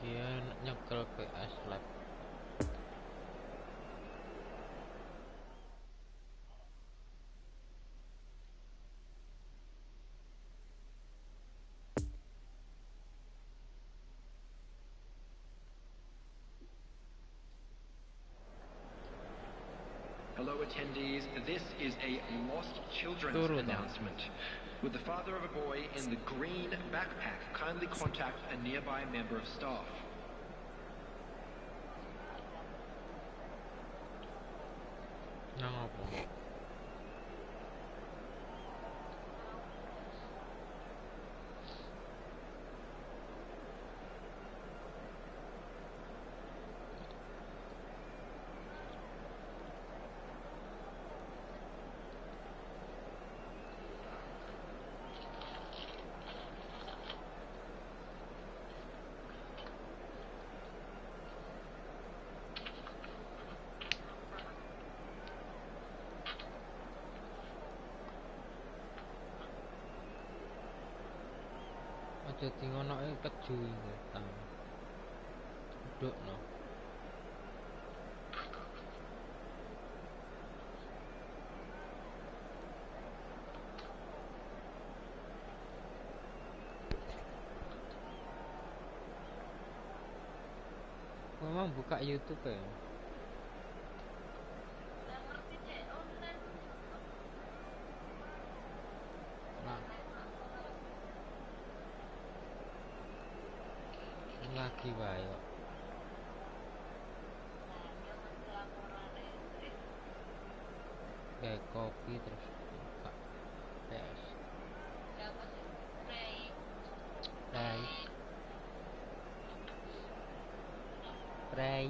Dia nyekel PS Lab. Hello attendees, this is a lost children's announcement. With the father of a boy in the green backpack, kindly contact a nearby member of staff. Jadi ngono keju iki ta. Dudukno. Memang buka YouTube ya. Lagi wae kok. Kayak kopi terus buka PS. Pray.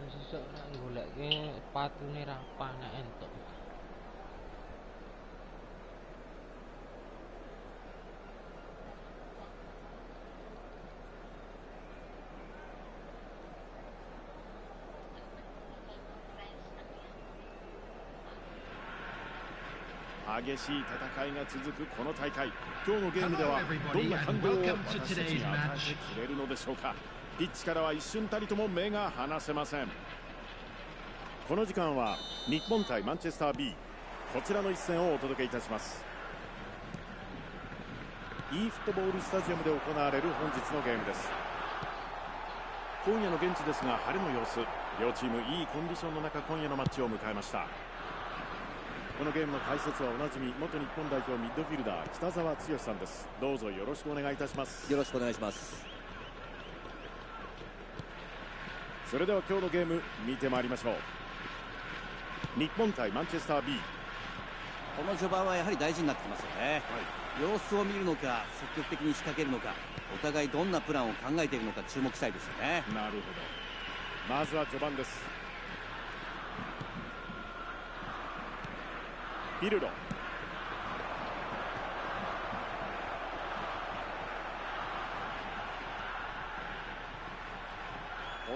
Sesuk nak goleke sepatune rapah nek entuk. Hello everybody and welcome to today's match. ピッチからは一瞬たりとも目が離せません。この時間は日本対マンチェスター B、 こちらの一戦をお届けいたします。 e フットボールスタジアムで行われる本日のゲームです。今夜の現地ですが晴れの様子、両チームいいコンディションの中今夜のマッチを迎えました。このゲームの解説はおなじみ元日本代表ミッドフィルダー北澤剛さんです。どうぞよろしくお願いいたします。よろしくお願いします。それでは今日のゲーム見てまいりましょう。日本対マンチェスター B。 この序盤はやはり大事になってきますよね、様子を見るのか積極的に仕掛けるのか、お互いどんなプランを考えているのか注目したいですよね。なるほど、まずは序盤です。ピルロ、こ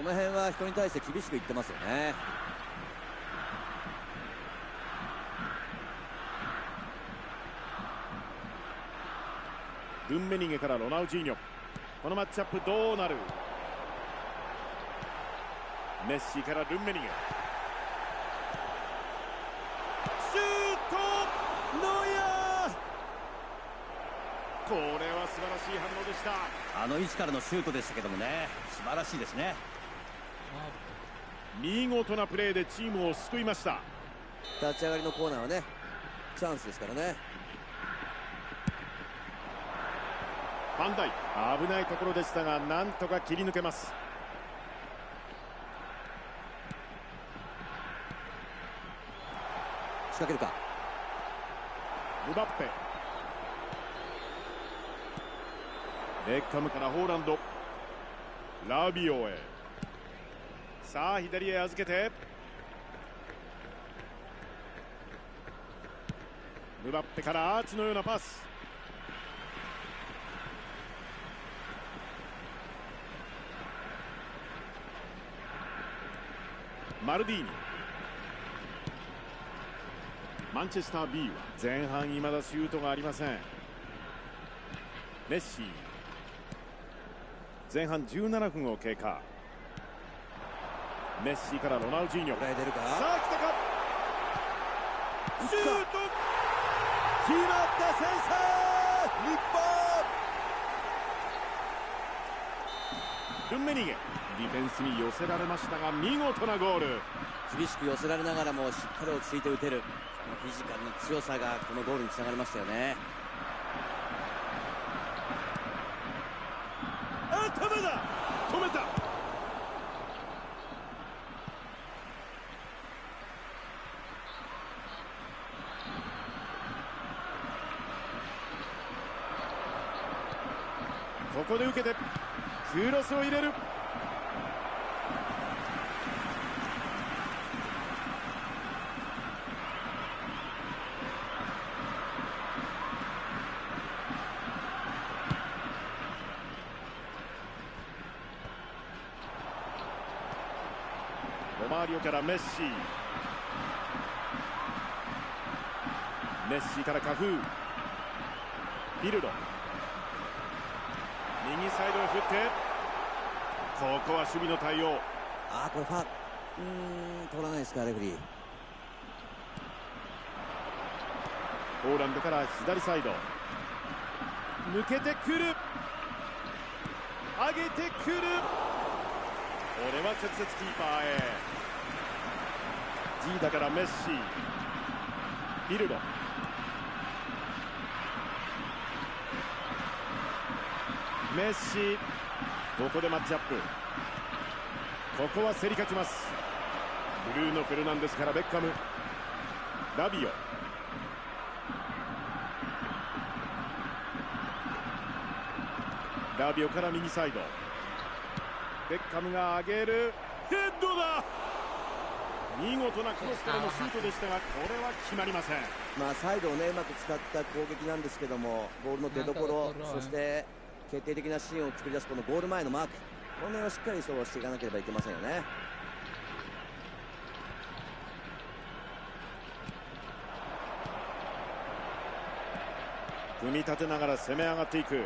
の辺は人に対して厳しく言ってますよね。ルンメニゲからロナウジーニョ、このマッチアップどうなる。メッシからルンメニゲ、シュート、ノイアー、これは素晴らしい反応でした。あの位置からのシュートでしたけどもね、素晴らしいですね。見事なプレーでチームを救いました。立ち上がりのコーナーはね、チャンスですからね。ファンダイク、危ないところでしたがなんとか切り抜けます。仕掛けるか。ムバッペ、ベッカムからホーランド、ラビオへ、さあ左へ預けてムバッペからアーチのようなパス、マルディーニ。マンチェスター B は前半未だシュートがありません。メッシ。前半17分を経過。メッシからロナウジーニョ。出るか。さあ来たか。シュート。決まった、先制日本。ルンメニゲ。ディフェンスに寄せられましたが見事なゴール。厳しく寄せられながらもしっかり落ち着いて打てる、このフィジカルの強さがこのゴールにつながりましたよね。頭だ。止めた。ここで受けてクロスを入れる。ロマーリオからメッシ。メッシからカフー。ピルロ。右サイドへ振って、ここは守備の対応。これファウル、取らないですかレフェリー。ポーランドから左サイド抜けてくる。上げてくる。これは直接キーパーへ。ジーダからメッシ。ピルロ。メッシ。ここでマッチアップ。ここは競り勝ちます。ブルーノ・フェルナンデスからベッカム。ラビオ。ラビオから右サイド。ベッカムが上げる。ヘッドだ。見事なクロスからのシュートでしたが、これは決まりません。サイドをねうまく使った攻撃なんですけども、ボールの出所、そして決定的なシーンを作り出すこのゴール前のマーク、この辺をしっかりそうしていかなければいけませんよね。組み立てながら攻め上がっていく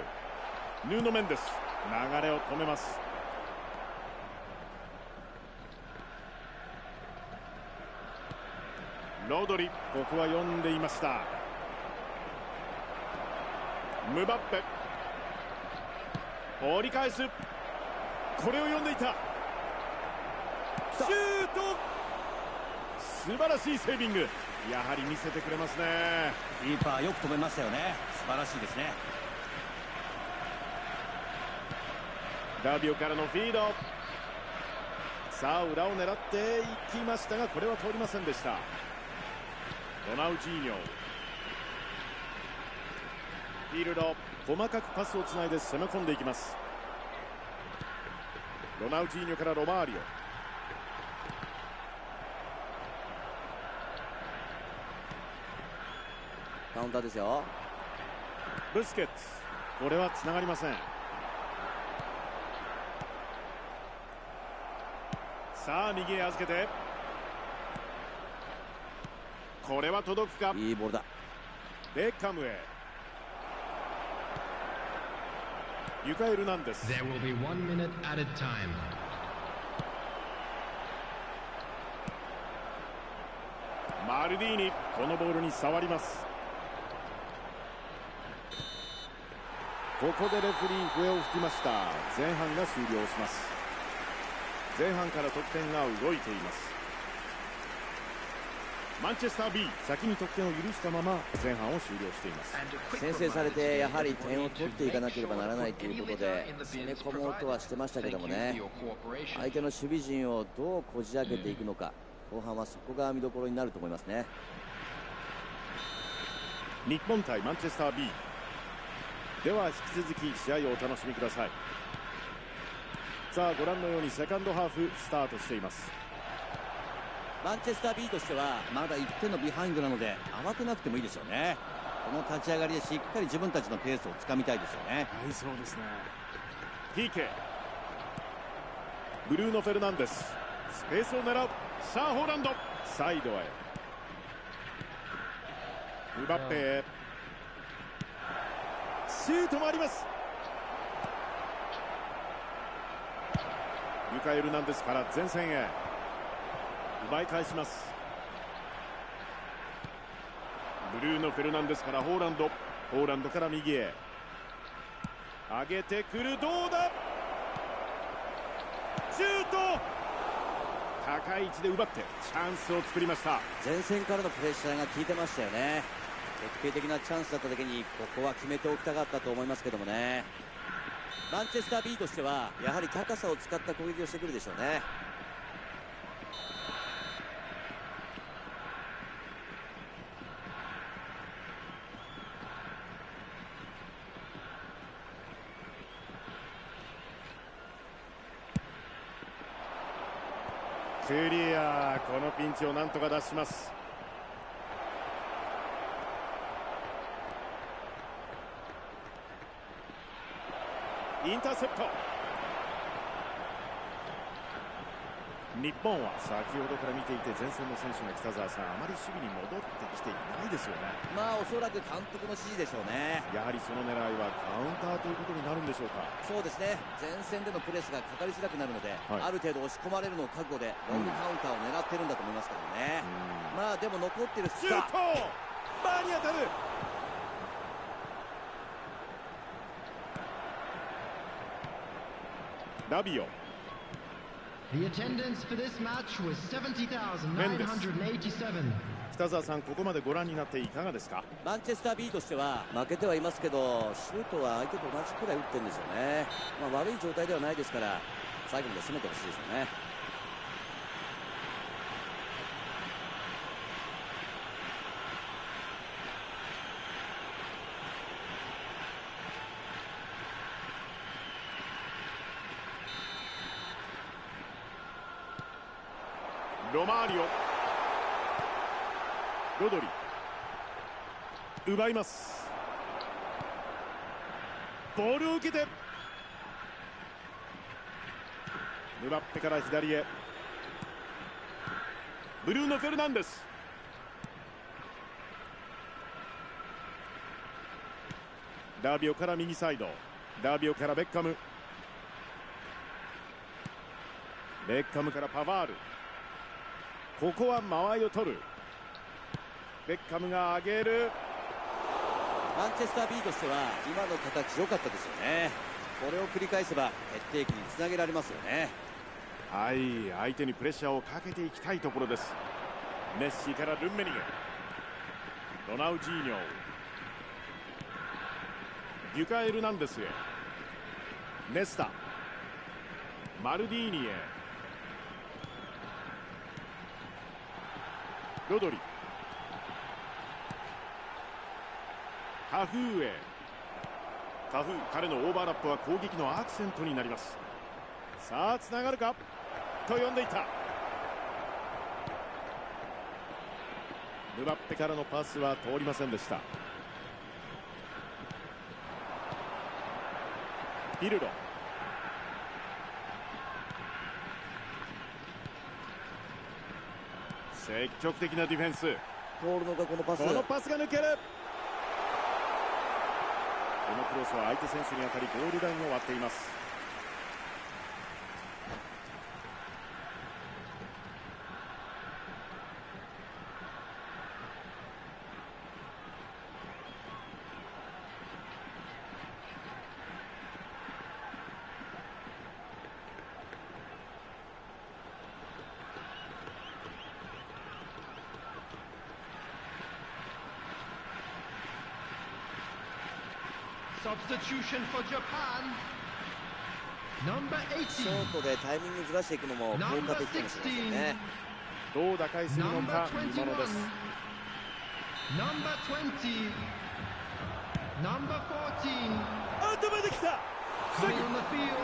ヌーノ・メンデス。流れを止めます。ロドリ。ここは読んでいました。ムバッペ。折り返す。これを読んでいた。シュート。素晴らしいセービング。やはり見せてくれますね。キーパーよく止めましたよね。素晴らしいですね。ダビオからのフィード。さあ裏を狙っていきましたが、これは通りませんでした。ロナウジーニョ。フィールド。細かくパスをつないで攻め込んでいきます。ロナウジーニョからロマーリオ。カウンターですよ。ブスケッツ。これはつながりません。さあ右へ預けて、これは届くか。いいボールだ。ベッカムへ。ユカエルナンデス。 There will be 1 minute added time. マルディーニ。このボールに触ります。ここでレフェリー笛を吹きました。前半が終了します。前半から得点が動いています。マンチェスター B 先に得点を許したまま前半を終了しています。先制されてやはり点を取っていかなければならないということで攻め込もうとはしてましたけどもね、相手の守備陣をどうこじ開けていくのか、後半はそこが見どころになると思いますね。日本対マンチェスター B では引き続き試合をお楽しみください。さあご覧のようにセカンドハーフスタートしています。マンチェスター B としてはまだ1点のビハインドなので慌てなくてもいいですよね。この立ち上がりでしっかり自分たちのペースをつかみたいですよね。はい、そうですね。PK ブルーノ・フェルナンデス。スペースを狙う。さあホーランド、サイドへ。ムバッペへシュートもあります。ユカ・エルナンデスから前線へ奪い返します。ブルーノ・フェルナンデスからホーランド、ホーランドから右へ上げてくる。どうだ、シュート、高い位置で奪ってチャンスを作りました。前線からのプレッシャーが効いてましたよね。決定的なチャンスだった時にここは決めておきたかったと思いますけどもね。マンチェスター B としてはやはり高さを使った攻撃をしてくるでしょうね。クリア、このピンチをなんとか脱します。インターセプト。日本は先ほどから見ていて前線の選手が北澤さん、あまり守備に戻ってきていないですよね。まあおそらく監督の指示でしょうね。やはりその狙いはカウンターということになるんでしょうか。そうですね、前線でのプレスがかかりづらくなるので、ある程度押し込まれるのを覚悟でロングカウンターを狙ってるんだと思いますけどね。まあでも残ってるシュート、バーに当たる。ラビオ、 The attendance for this match was 70,987. 北澤さん、ここまでご覧になっていかがですか。マンチェスター B としては負けてはいますけど、シュートは相手と同じくらい打ってるんですよね。まあ、悪い状態ではないですから最後まで攻めてほしいですよね。ロマーリオ、ロドリ、奪います。ボールを受けてムバッペから左へ、ブルーノ・フェルナンデス、ダービオから右サイド、ダービオからベッカム、ベッカムからパワール、ここは間合いを取る。ベッカムが上げる。マンチェスター B としては今の形良かったですよね。これを繰り返せば決定機につなげられますよね。はい、相手にプレッシャーをかけていきたいところです。メッシからルンメニゲ、ロナウジーニョ、デュカ・エルナンデスへ、ネスタ、マルディーニへ、ロドリ、カフーへ。カフー、彼のオーバーラップは攻撃のアクセントになります。さあつながるかと呼んでいた。ムバッペからのパスは通りませんでした。ピルロ、積極的なディフェンス。通るのがこのパス。このパスが抜ける。このクロスは相手選手に当たりゴールラインを割っています。Substitution for Japan. Number ショ 18. ートでタイミングずらしていくのも効果的かもしれませんね。どう打開するの Number か見ものです。 Number 20. Number 14. 頭できた。 Coming on the field.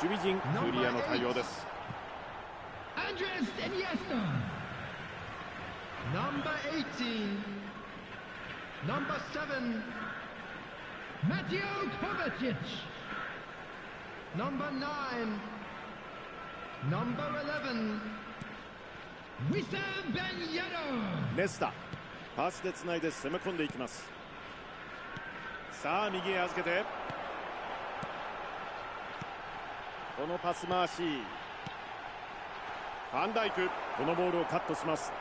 守備陣クリアの対応です。 Andres Iniesta. Number 18. Number 7. Mateo Kovacic. Number 9. Number 11, Wissam Ben Yedder. ネスタ、パスでつないで攻め込んでいきます。さあ右へ預けて、このパス回し、ファンダイク、このボールをカットします。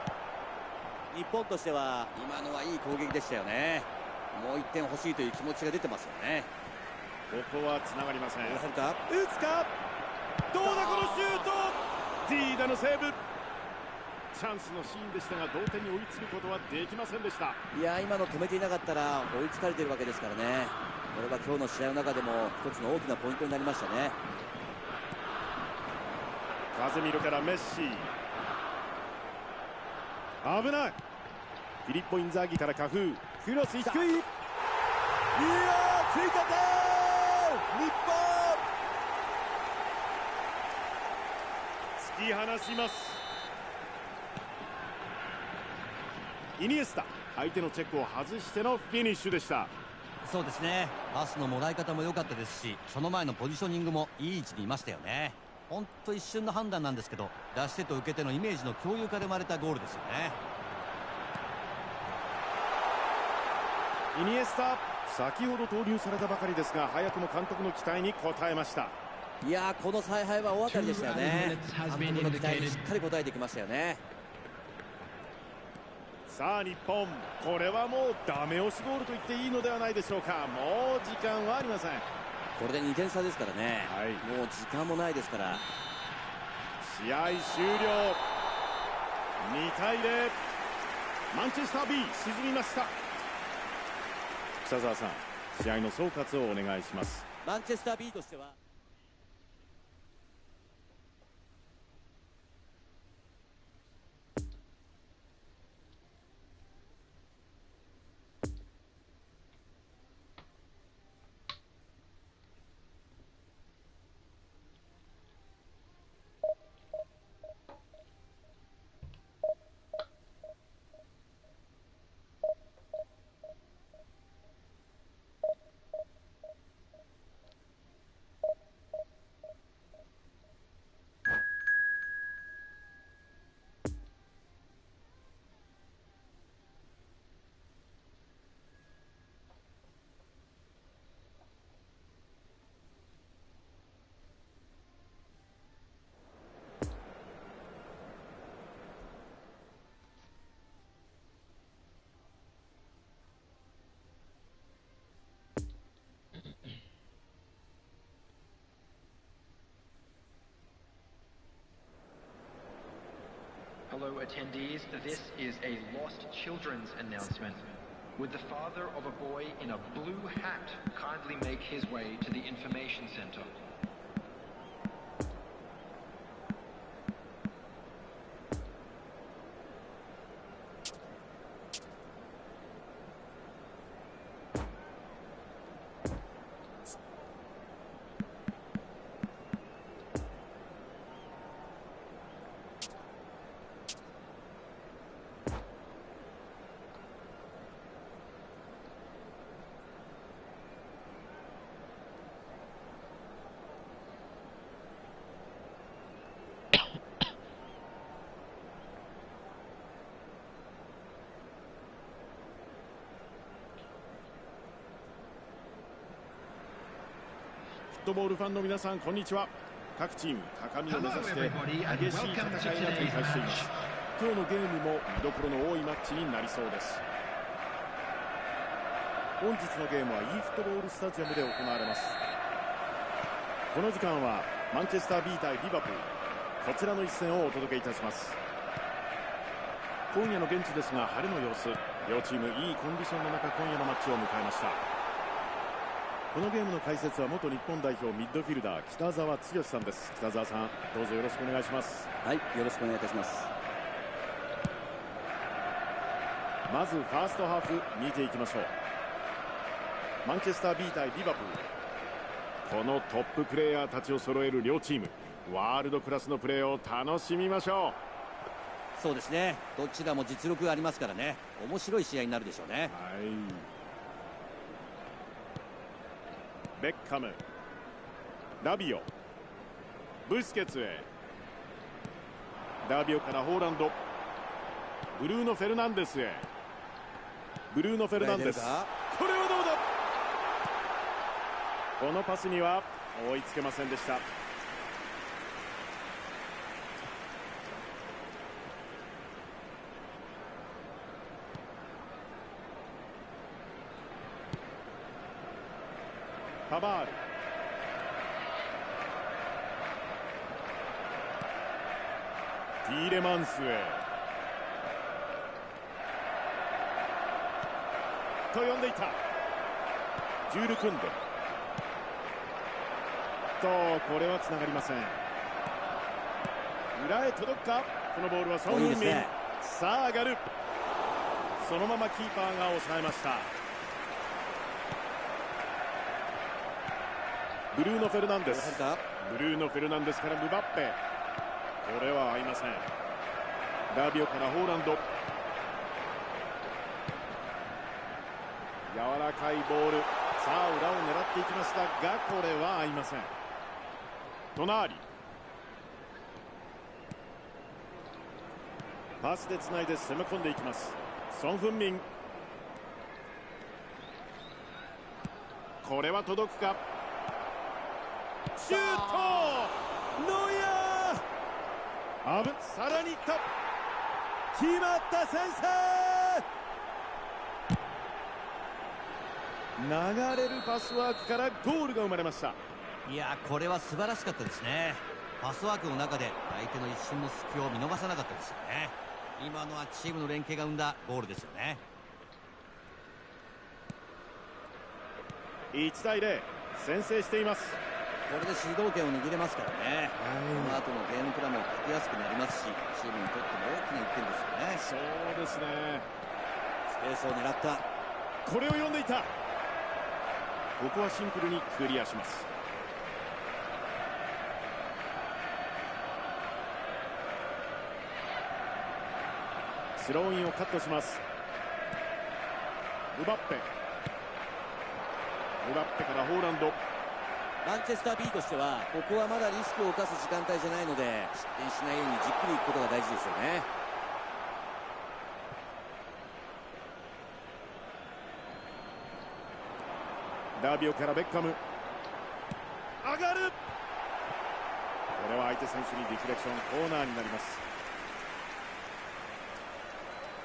日本としては今のはいい攻撃でしたよね。もう1点欲しいという気持ちが出てますよね。ここはつながりません。どうするか、打つか、どうだこのシュート、ディーダのセーブ。チャンスのシーンでしたが同点に追いつくことはできませんでした。いや、今の止めていなかったら追いつかれてるわけですからね。これは今日の試合の中でも一つの大きなポイントになりましたね。風見ろからメッシ、危ない。フィリッポ・インザーギからカフー、クロス低い、いやー、追加点、日本突き放します。イニエスタ、相手のチェックを外してのフィニッシュでした。そうですね、パスのもらい方も良かったですし、その前のポジショニングもいい位置にいましたよね。本当一瞬の判断なんですけど、出し手と受け手のイメージの共有化で生まれたゴールですよね。イニエスタ、先ほど投入されたばかりですが早くも監督の期待に応えました。いやー、この采配は大当たりでしたよね。監督の期待にしっかり応えてきましたよね。さあ日本、これはもうダメ押しゴールと言っていいのではないでしょうか。もう時間はありません。これで2点差ですからね、はい、もう時間もないですから。試合終了、2対0、マンチェスター B 沈みました。北澤さん、試合の総括をお願いします。マンチェスター B としてはHello attendees, this is a lost children's announcement. Would the father of a boy in a blue hat kindly make his way to the information center?フットボールファンの皆さん、こんにちは。各チーム高みを目指して激しい戦いが展開しています。今日のゲームも見どころの多いマッチになりそうです。本日のゲームは e フットボールスタジアムで行われます。この時間はマンチェスター B 対リバプール、こちらの一戦をお届けいたします。今夜の現地ですが晴れの様子、両チームいいコンディションの中今夜のマッチを迎えました。このゲームの解説は元日本代表ミッドフィルダー北澤剛さんです。北澤さん、どうぞよろしくお願いします。はい、よろしくお願いいたします。まずファーストハーフ見ていきましょう。マンチェスター B 対リバプール、このトッププレーヤーたちを揃える両チーム、ワールドクラスのプレーを楽しみましょう。そうですね、どちらも実力がありますからね、面白い試合になるでしょうね。はい、ベッカム、ラビオ、ブスケツへ、ダービオからホーランド、ブルーノ・フェルナンデスへ。ブルーノ・フェルナンデス、これはどうだ。このパスには追いつけませんでした。パバール、ティーレマンスへと呼んでいた。ジュール・クンデと、これはつながりません。裏へ届くか。このボールはソン・フンミン。さあ上がる。そのままキーパーが抑えました。ブルーノ・フェルナンデス、ブルーノ・フェルナンデスからムバッペ、これは合いません。ダービオからホーランド、柔らかいボール、さあ裏を狙っていきましたが、これは合いません。隣パスでつないで攻め込んでいきます。ソン・フンミン、これは届くか。シュート、ノイアー、さらにいった、決まった、先制。流れるパスワークからゴールが生まれました。いや、これは素晴らしかったですね。パスワークの中で相手の一瞬の隙を見逃さなかったですよね。今のはチームの連携が生んだゴールですよね。1対0、先制しています。これで主導権を握れますからね。この後のゲームプランも立てやすくなりますし、チームにとっても大きな1点ですよね。そうですね。スペースを狙った。これを読んでいた。ここはシンプルにクリアします。スローインをカットします。ムバッペ、ムバッペからホーランド。マンチェスター B としてはここはまだリスクを冒す時間帯じゃないので、失点しないようにじっくりいくことが大事ですよね。ダービオからベッカム、上がる。これは相手選手にディフレクション、コーナーになります。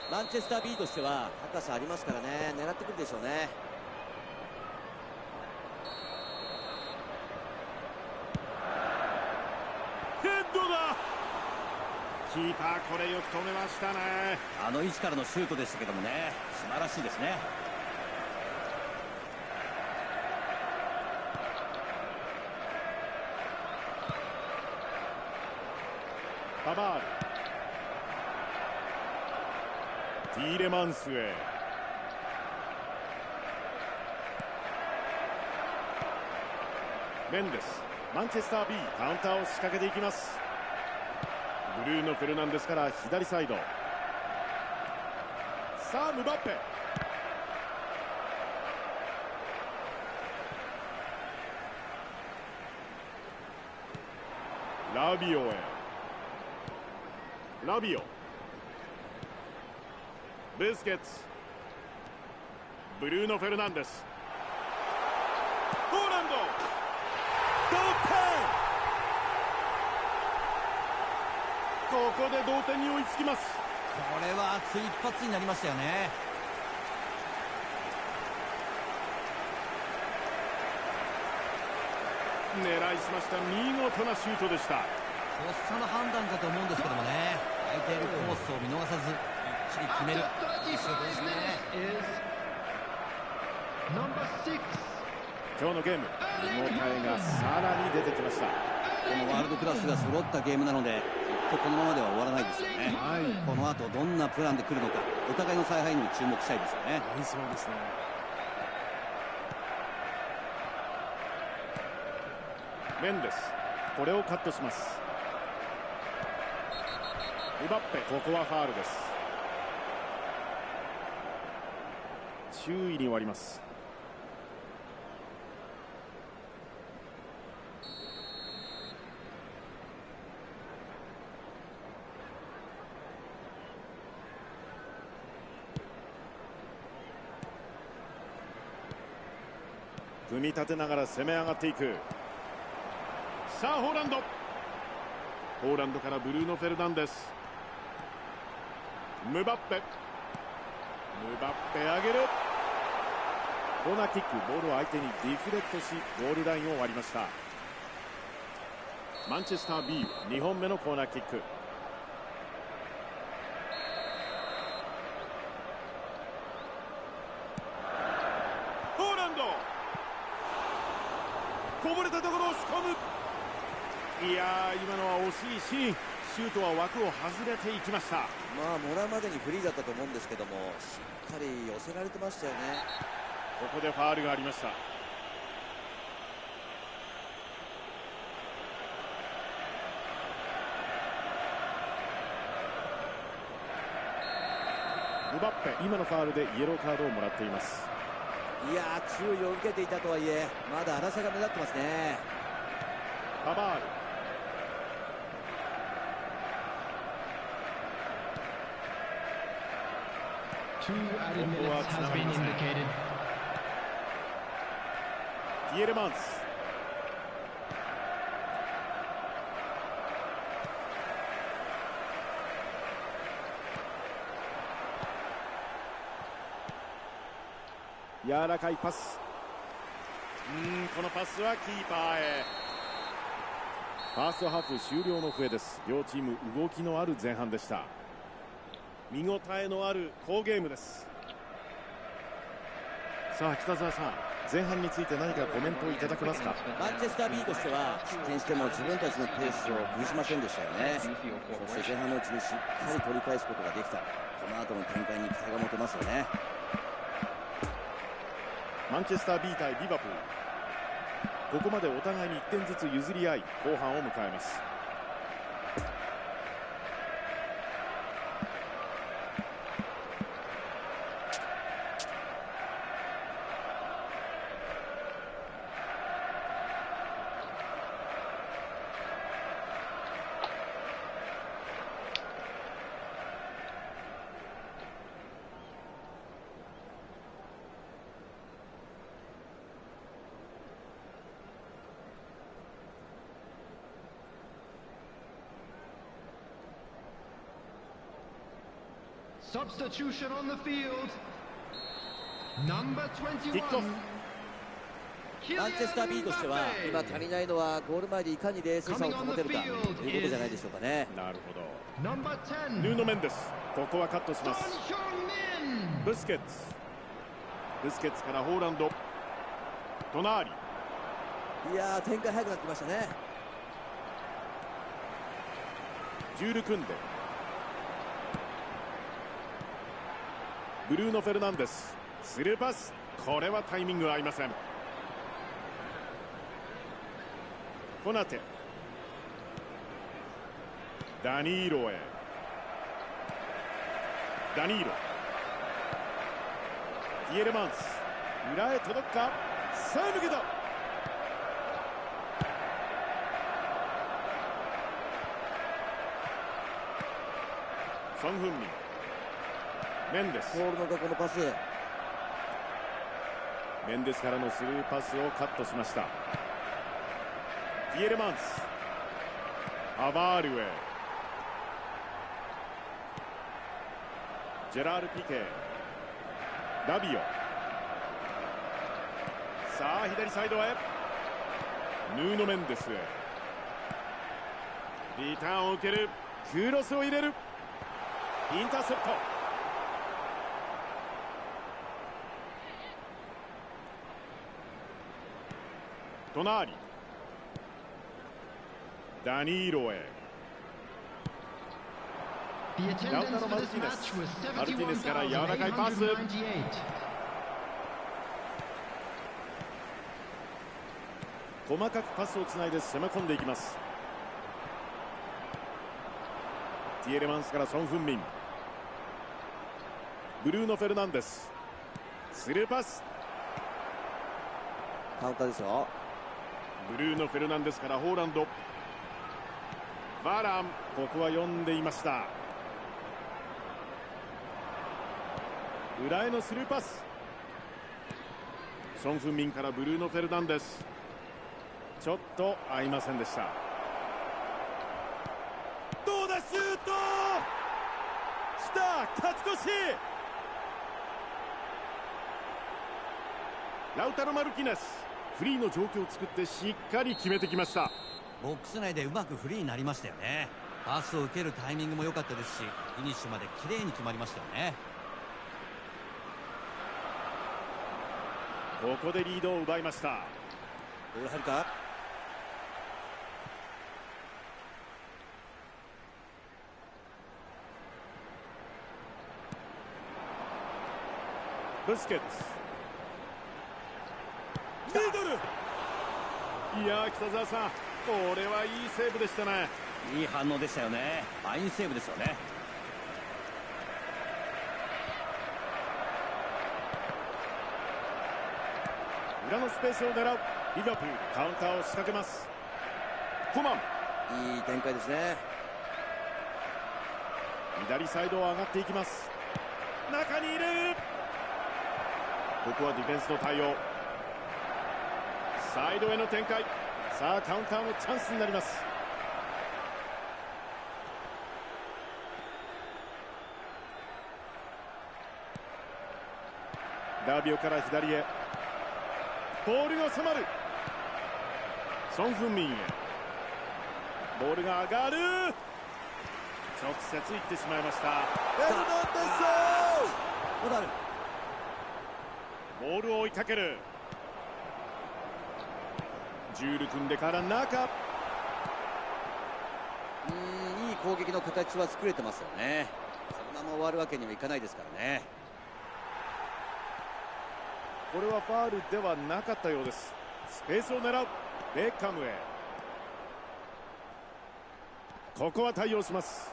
マンチェスター B としては高さありますからね、狙ってくるでしょうね。ヘッドだ。キーパー、これよく止めましたね。あの位置からのシュートでしたけどもね、素晴らしいですね。パバール、ティーレマンスへ。メンデス、マンチェスター B、カウンターを仕掛けていきます。ブルーノ・フェルナンデスから左サイド。さあムバッペ、ラビオへ。ラビオ、ブスケッツ、ブルーノ・フェルナンデス、ポーランド、同点。ここで同点に追いつきます。これは熱い一発になりましたよね。狙いすました見事なシュートでした。とっさの判断かと思うんですけどもね、空いているコースを見逃さずきっちり決める、いいシュートですね。今日のゲーム、見応えがさらに出てきました。このワールドクラスが揃ったゲームなので、きっとこのままでは終わらないですよね。この後どんなプランで来るのか、お互いの采配にも注目したいですよね。そうですね。メンデス、これをカットします。ムバッペ、ここはファールです。注意に終わります。組み立てながら攻め上がっていく。さあホーランドからブルーノ・フェルナンデス、ムバッペ上げる。コーナーキック、ボールを相手にディフレクトしゴールラインを割りました。マンチェスター B 2本目のコーナーキック。ホーランド、こぼれたところを押し込む。いやー、今のは惜しいシーン。シュートは枠を外れていきました。まあもらうまでにフリーだったと思うんですけども、しっかり寄せられてましたよね。ここでファウルがありました。ムバッペ、今のファウルでイエローカードをもらっています。いやー、注意を受けていたとはいえまだ荒さが目立ってますね。パバール、2 added minutes has been indicated. ティエレマンス、柔らかいパス。このパスはキーパーへ。ファーストハーフ終了の笛です。両チーム動きのある前半でした。見応えのある好ゲームです。さあ北澤さん、前半について何かコメントをいただけますか。マンチェスター B としては失点しても自分たちのペースを崩しませんでしたよね。そして前半のうちにしっかり取り返すことができた。この後の展開に期待が持てますよね。マンチェスター B 対リバプール、ここまでお互いに1点ずつ譲り合い後半を迎えます。Substitution on the field. Number キックオフ。 21. マンチェスター B としては今足りないのはゴール前でいかに冷静さを保てるかということじゃないでしょうかね。なるほど。 Number 10. ヌーノ・メンデス、ここはカットします。 Son Heung-min. ブスケッツからホーランド、隣。いやー、展開早くなってきましたね。ジュール・クンデ、ブルーノ・フェルナンデス、スルーパス、これはタイミングが合いません。コナテ、ダニーロへ、ダニーロ、ティエレマンス、裏へ届くか、さあ抜けた。ソン・フンミン、メンデス、ボールのどこのパス。メンデスからのスルーパスをカットしました。ティエレマンス、パバールへ、ジェラール・ピケ、ラビオ、さあ左サイドへ、ヌーノ・メンデスへ、リターンを受ける、クロスを入れる、インターセプト。隣、ダニーロへ、 The ラウタ attendance ロ・ for マル this ティネス、 match was マルティネスから柔らかいパス、 71,898. 細かくパスをつないで攻め込んでいきます。ティエレマンスからソン・フンミン、ブルーノ・フェルナンデス、スルーパス、カウンターですよ。ブルーノ・フェルナンデスからホーランド、バーラン、ここは読んでいました。裏へのスルーパス、ソン・フンミンからブルーノ・フェルナンデス。ちょっと合いませんでした。どうだ、シュートきた、勝ち越し。ラウタロ・マルキネス、フリーの状況を作ってしっかり決めてきました。ボックス内でうまくフリーになりましたよね。パスを受けるタイミングも良かったですし、フィニッシュまで綺麗に決まりましたよね。ここでリードを奪いました。ボール入るか。ブスケッツ、ミドル。いやー、北澤さん、これはいいセーブでしたね。いい反応でしたよね。ファインセーブですよね。裏のスペースを狙うリバプール。カウンターを仕掛けます。コマン、いい展開ですね。左サイドを上がっていきます。中に入れる。ここはディフェンスの対応。サイドへの展開。さあカウンターのチャンスになります。ダービオから左へ。ボールが収まる。ソン・フンミンへボールが上がる。直接行ってしまいました。エルナンデス。モダル。ボールを追いかける。ジュール組んでから中。いい攻撃の形は作れてますよね。そのまま終わるわけにはいかないですからね。これはファールではなかったようです。スペースを狙う。ベッカムへ。ここは対応します。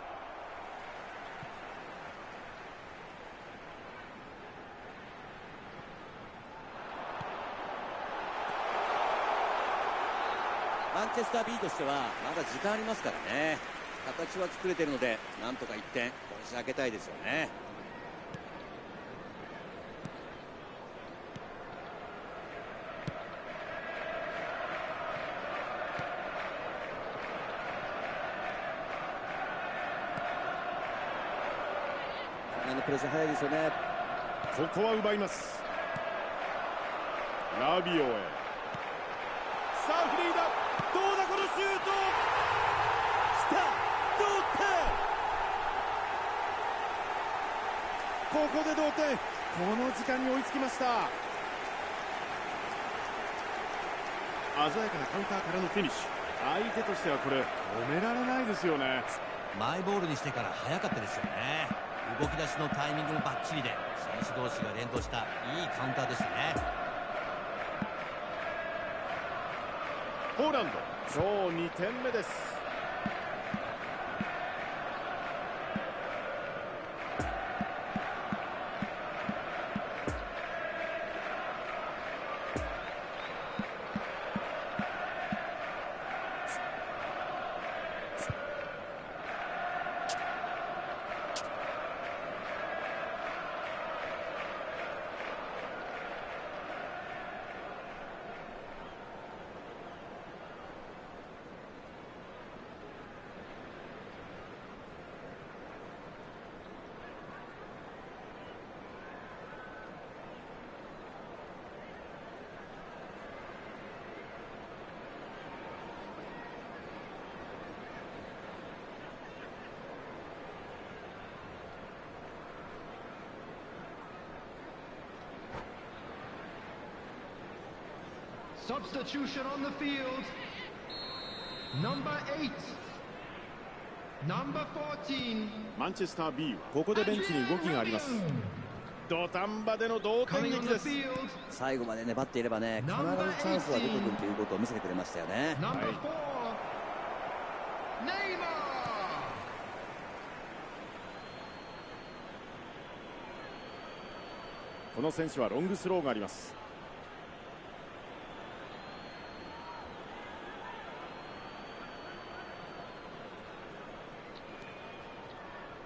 マンチェスター B としてはまだ時間ありますからね。形は作れてるので、なんとか1点こじ開けたいですよね。プレス早いですよね。ここは奪います。ラビオへ。さあフリーだ。どうだこのシュート。きた、同点。ここで同点。この時間に追いつきました。鮮やかなカウンターからのフィニッシュ。相手としてはこれ止められないですよね。マイボールにしてから早かったですよね。動き出しのタイミングもバッチリで、選手同士が連動したいいカウンターでしたね。ポーランド、今日2点目です。Substitution on the field. Number 8. Number 14. マンチェスター B、 ここでベンチに動きがあります。土壇場での同点 Coming 劇 on で the す。 field. 最後まで粘っていればね、必ずチャンスは出てくるということを見せてくれましたよね。 Number 4. はい、Neymar. この選手はロングスローがあります。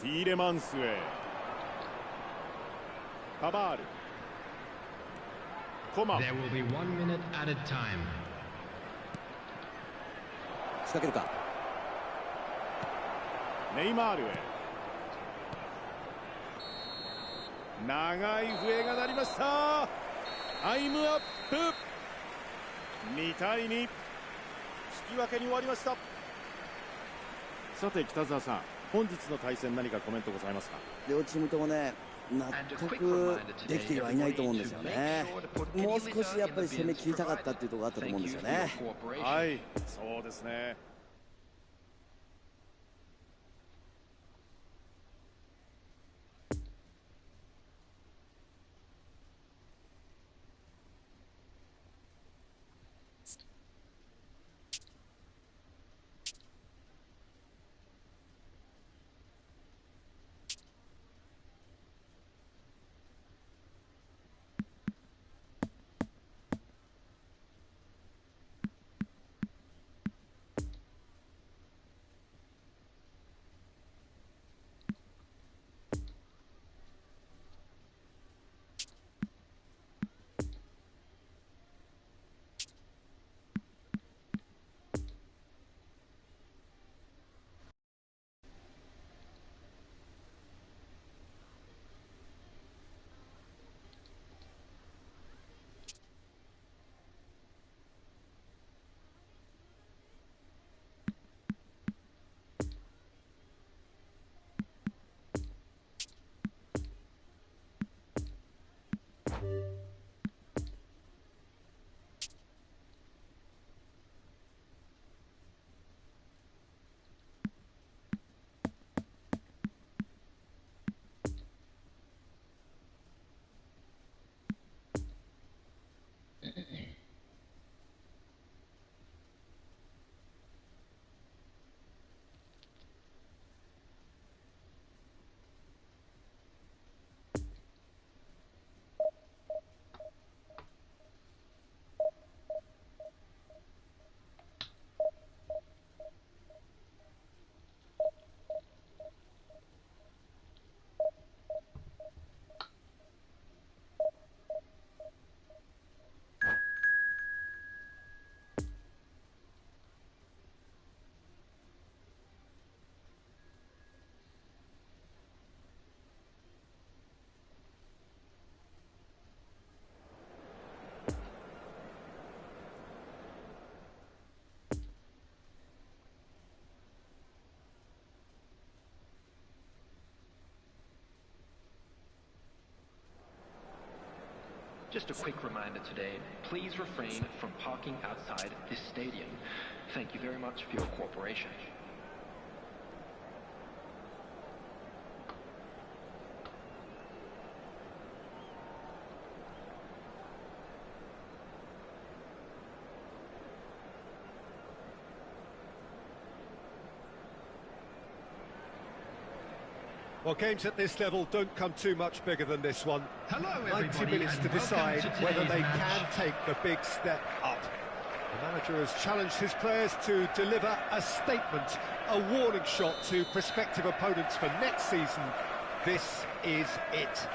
ティーレマンスへ。パバール。コマン。 There will be 1 minute added time. 仕掛けるか。ネイマールへ。長い笛が鳴りました。タイムアップ。2対2、引き分けに終わりました。さて北澤さん、本日の対戦何かコメントございますか？両チームともね、納得できてはいないと思うんですよね。もう少しやっぱり攻め切りたかったっていうところがあったと思うんですよね。はい、そうですね。Just a quick reminder today, please refrain from parking outside this stadium. Thank you very much for your cooperation. Well, games at this level don't come too much bigger than this one. Hello, 90 minutes to decide whether they can take the big step up. The manager has challenged his players to deliver a statement, a warning shot to prospective opponents for next season. This is it.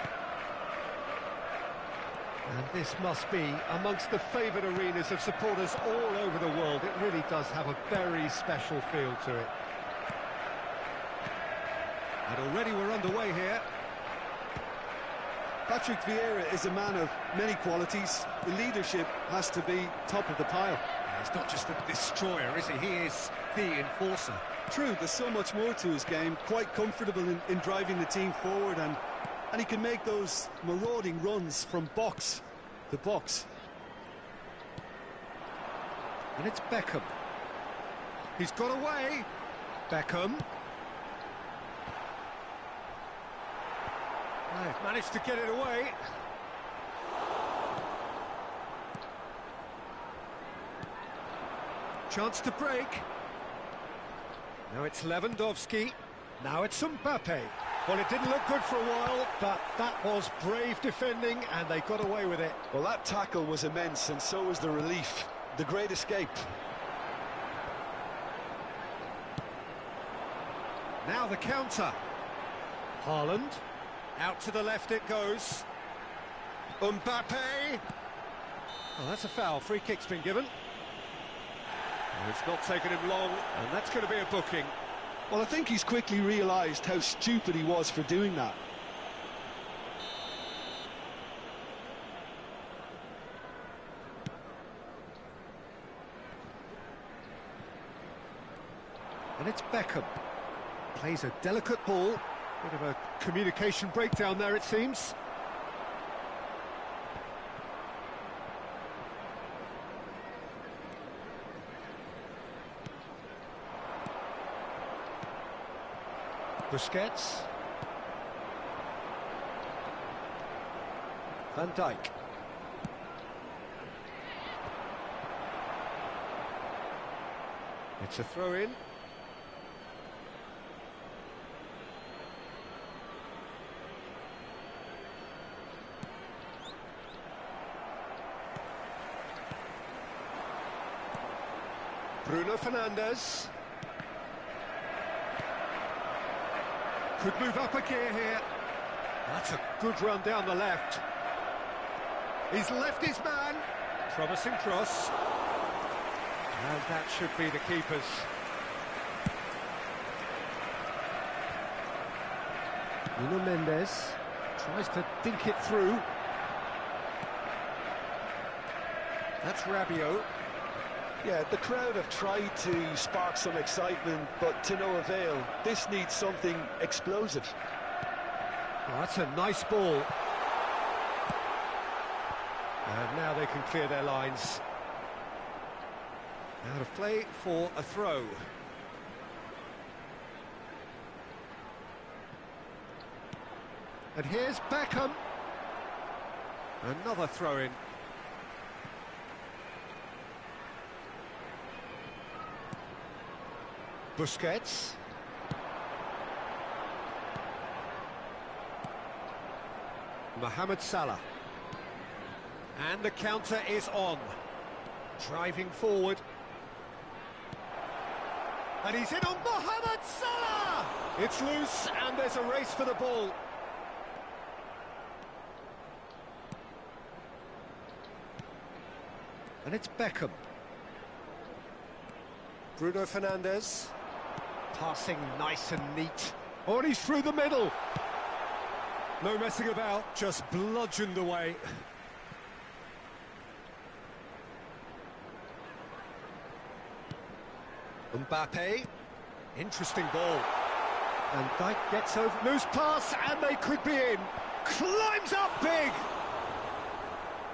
And this must be amongst the favoured arenas of supporters all over the world. It really does have a very special feel to it. And already we're underway here. Patrick Vieira is a man of many qualities. The leadership has to be top of the pile. He's not just a destroyer, is he? He is the enforcer. True, there's so much more to his game. Quite comfortable in driving the team forward, and he can make those marauding runs from box to box. And it's Beckham. He's got away. Beckham. They've managed to get it away. Chance to break. Now it's Lewandowski. Now it's Mbappe. Well, it didn't look good for a while, but that was brave defending, and they got away with it. Well, that tackle was immense, and so was the relief. The great escape. Now the counter. Haaland. Out to the left it goes. Mbappe. Well, that's a foul. Free kick's been given. Well, it's not taken him long, and that's going to be a booking. Well, I think he's quickly realised how stupid he was for doing that. And it's Beckham. Plays a delicate ball. Bit of a communication breakdown there, it seems. Busquets. Van Dijk. It's a throw-in. Bruno Fernandes. Could move up a gear here. That's a good run down the left. He's left his man. Promising cross. And that should be the keeper's. Nuno Mendes tries to dink it through. That's Rabiot. Yeah, the crowd have tried to spark some excitement, but to no avail. This needs something explosive. Oh, that's a nice ball. And now they can clear their lines. Out of play for a throw. And here's Beckham. Another throw-in. Busquets. Mohamed Salah. And the counter is on. Driving forward. And he's in on Mohamed Salah! It's loose and there's a race for the ball. And it's Beckham. Bruno Fernandes. Passing nice and neat. Oh, and he's through the middle. No messing about, just bludgeoned away. Mbappe. Interesting ball. And Dijk gets over. Loose pass, and they could be in. Climbs up big.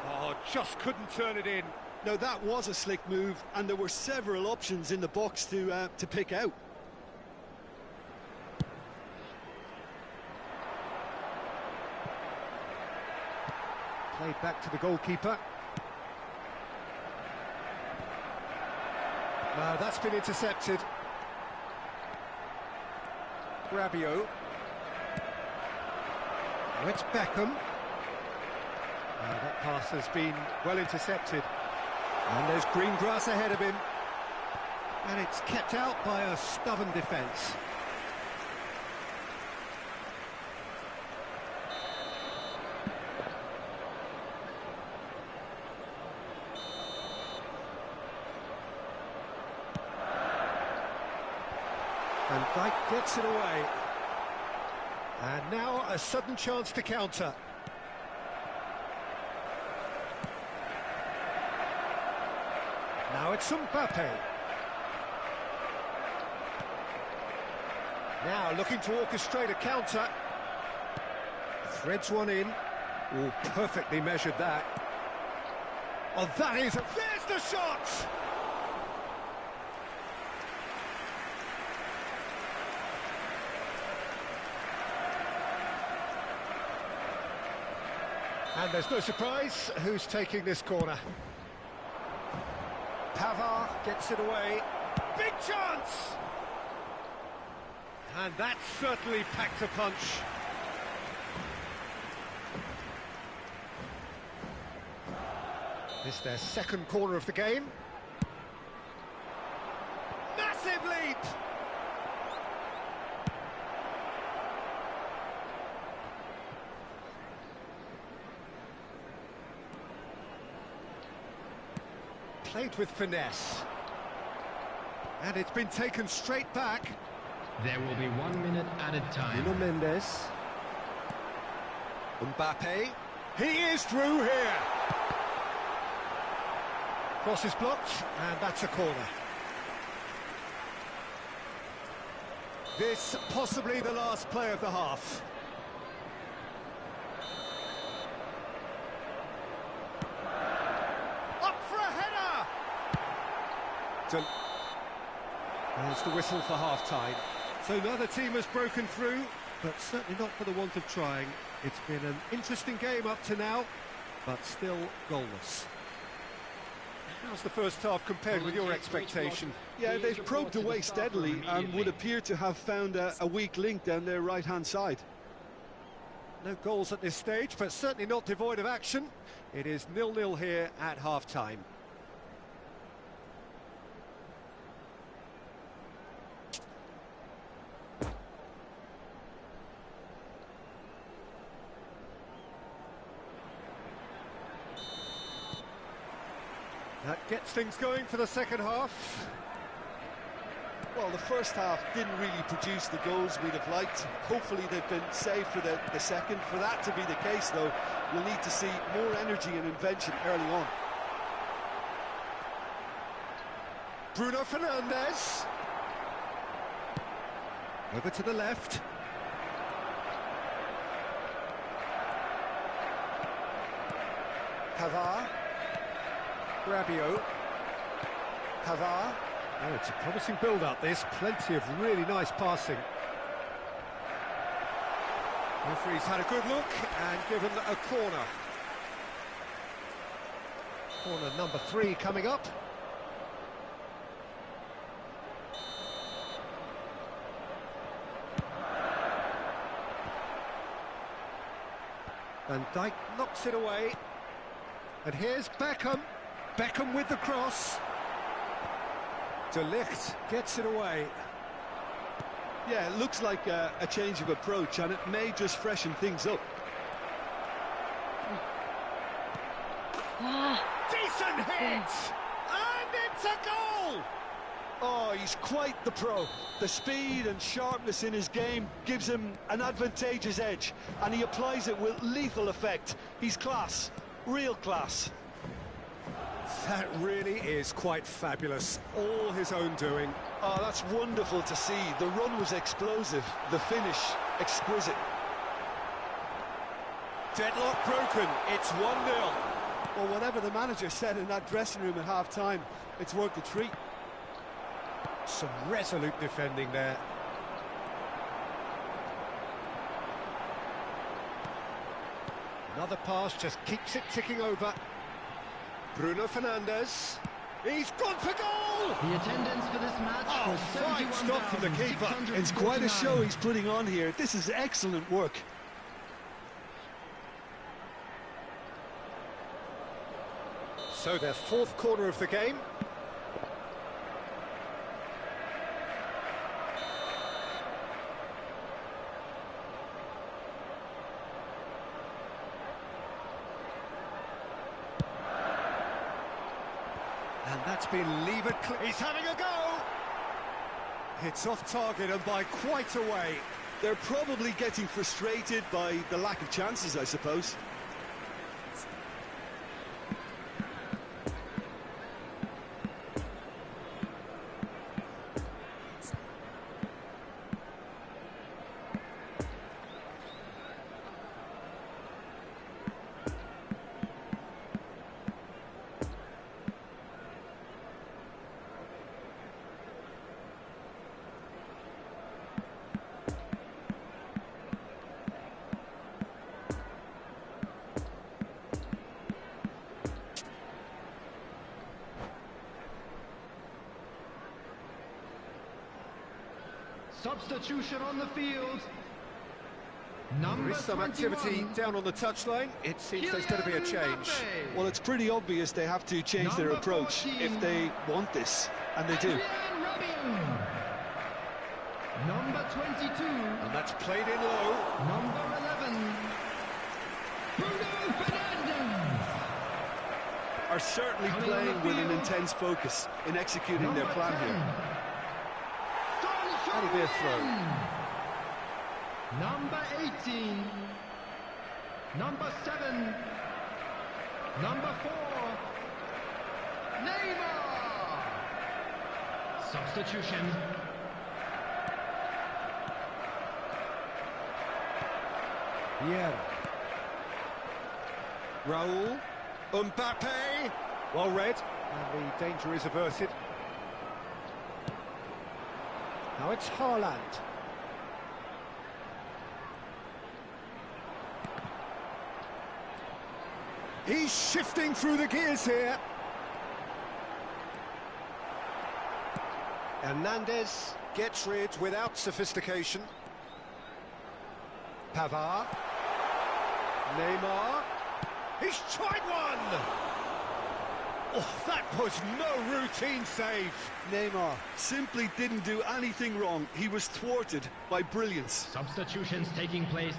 Oh, just couldn't turn it in. Now, that was a slick move, and there were several options in the box to pick out. Played back to the goalkeeper. That's been intercepted. Rabiot. Oh, it's Beckham. That pass has been well intercepted. And there's green grass ahead of him. And it's kept out by a stubborn defence. And Dijk gets it away. And now a sudden chance to counter. Now it's Mbappe. Now looking to orchestrate a counter. Threads one in. Oh, perfectly measured that. Oh, that is... There's the shot! And there's no surprise who's taking this corner. Pavard gets it away. Big chance! And that certainly packed a punch. This is their second corner of the game. Massive leap! Played with finesse. And it's been taken straight back. There will be 1 minute added time. Nuno Mendes. Mbappe. He is through here. Cross is blocked, and that's a corner. This possibly the last play of the half. Up for a header! There's the whistle for half-time. So neither team has broken through, but certainly not for the want of trying. It's been an interesting game up to now, but still goalless. How's the first half compared with your expectation? Yeah, they've probed away steadily and would appear to have found a weak link down their right-hand side. No goals at this stage, but certainly not devoid of action. It is 0-0 here at half-time. That gets things going for the second half. Well, the first half didn't really produce the goals we'd have liked. Hopefully they've been saved for the second. For that to be the case, though, we'll need to see more energy and invention early on. Bruno Fernandes. Over to the left. Pavard. Rabiot. Pavard. Oh, it's a promising build-up, this. Plenty of really nice passing. Referee's had a good look and given a corner. Corner number 3 coming up. Van Dijk knocks it away. And here's Beckham. Beckham with the cross. De Ligt gets it away. Yeah, it looks like a change of approach, and it may just freshen things up. Decent hit! And it's a goal! Oh, he's quite the pro. The speed and sharpness in his game gives him an advantageous edge, and he applies it with lethal effect. He's class, real class. That really is quite fabulous. All his own doing. Oh, that's wonderful to see. The run was explosive, the finish exquisite. Deadlock broken. It's 1-0. Well, whatever the manager said in that dressing room at half-time, it's worth the treat. Some resolute defending there. Another pass just keeps it ticking over. Bruno Fernandes. He's gone for goal! The attendance for this match was fine stop from the keeper. It's quite a show he's putting on here. This is excellent work. So their 4th corner of the game. And that's been levered clear. He's having a go! It's off target and by quite a way. They're probably getting frustrated by the lack of chances, I suppose. Substitution on the field. There is some activity down on the touchline. It seems there's going to be a change. Well, it's pretty obvious they have to change their approach if they want this, and they do. Number 22. And that's played in low. Number 11. Bruno Fernandes. are certainly playing with an intense focus in executing their plan here. That'll be a throw. Number 18. Number 7. Number 4. Neymar. Substitution. Yeah. Raul. Mbappe. Well read. And the danger is averted. Now it's Haaland. He's shifting through the gears here. Hernandez gets rid without sophistication. Pavard. Neymar. He's tried one! Oh, that was no routine save. Neymar simply didn't do anything wrong. He was thwarted by brilliance. Substitutions taking place.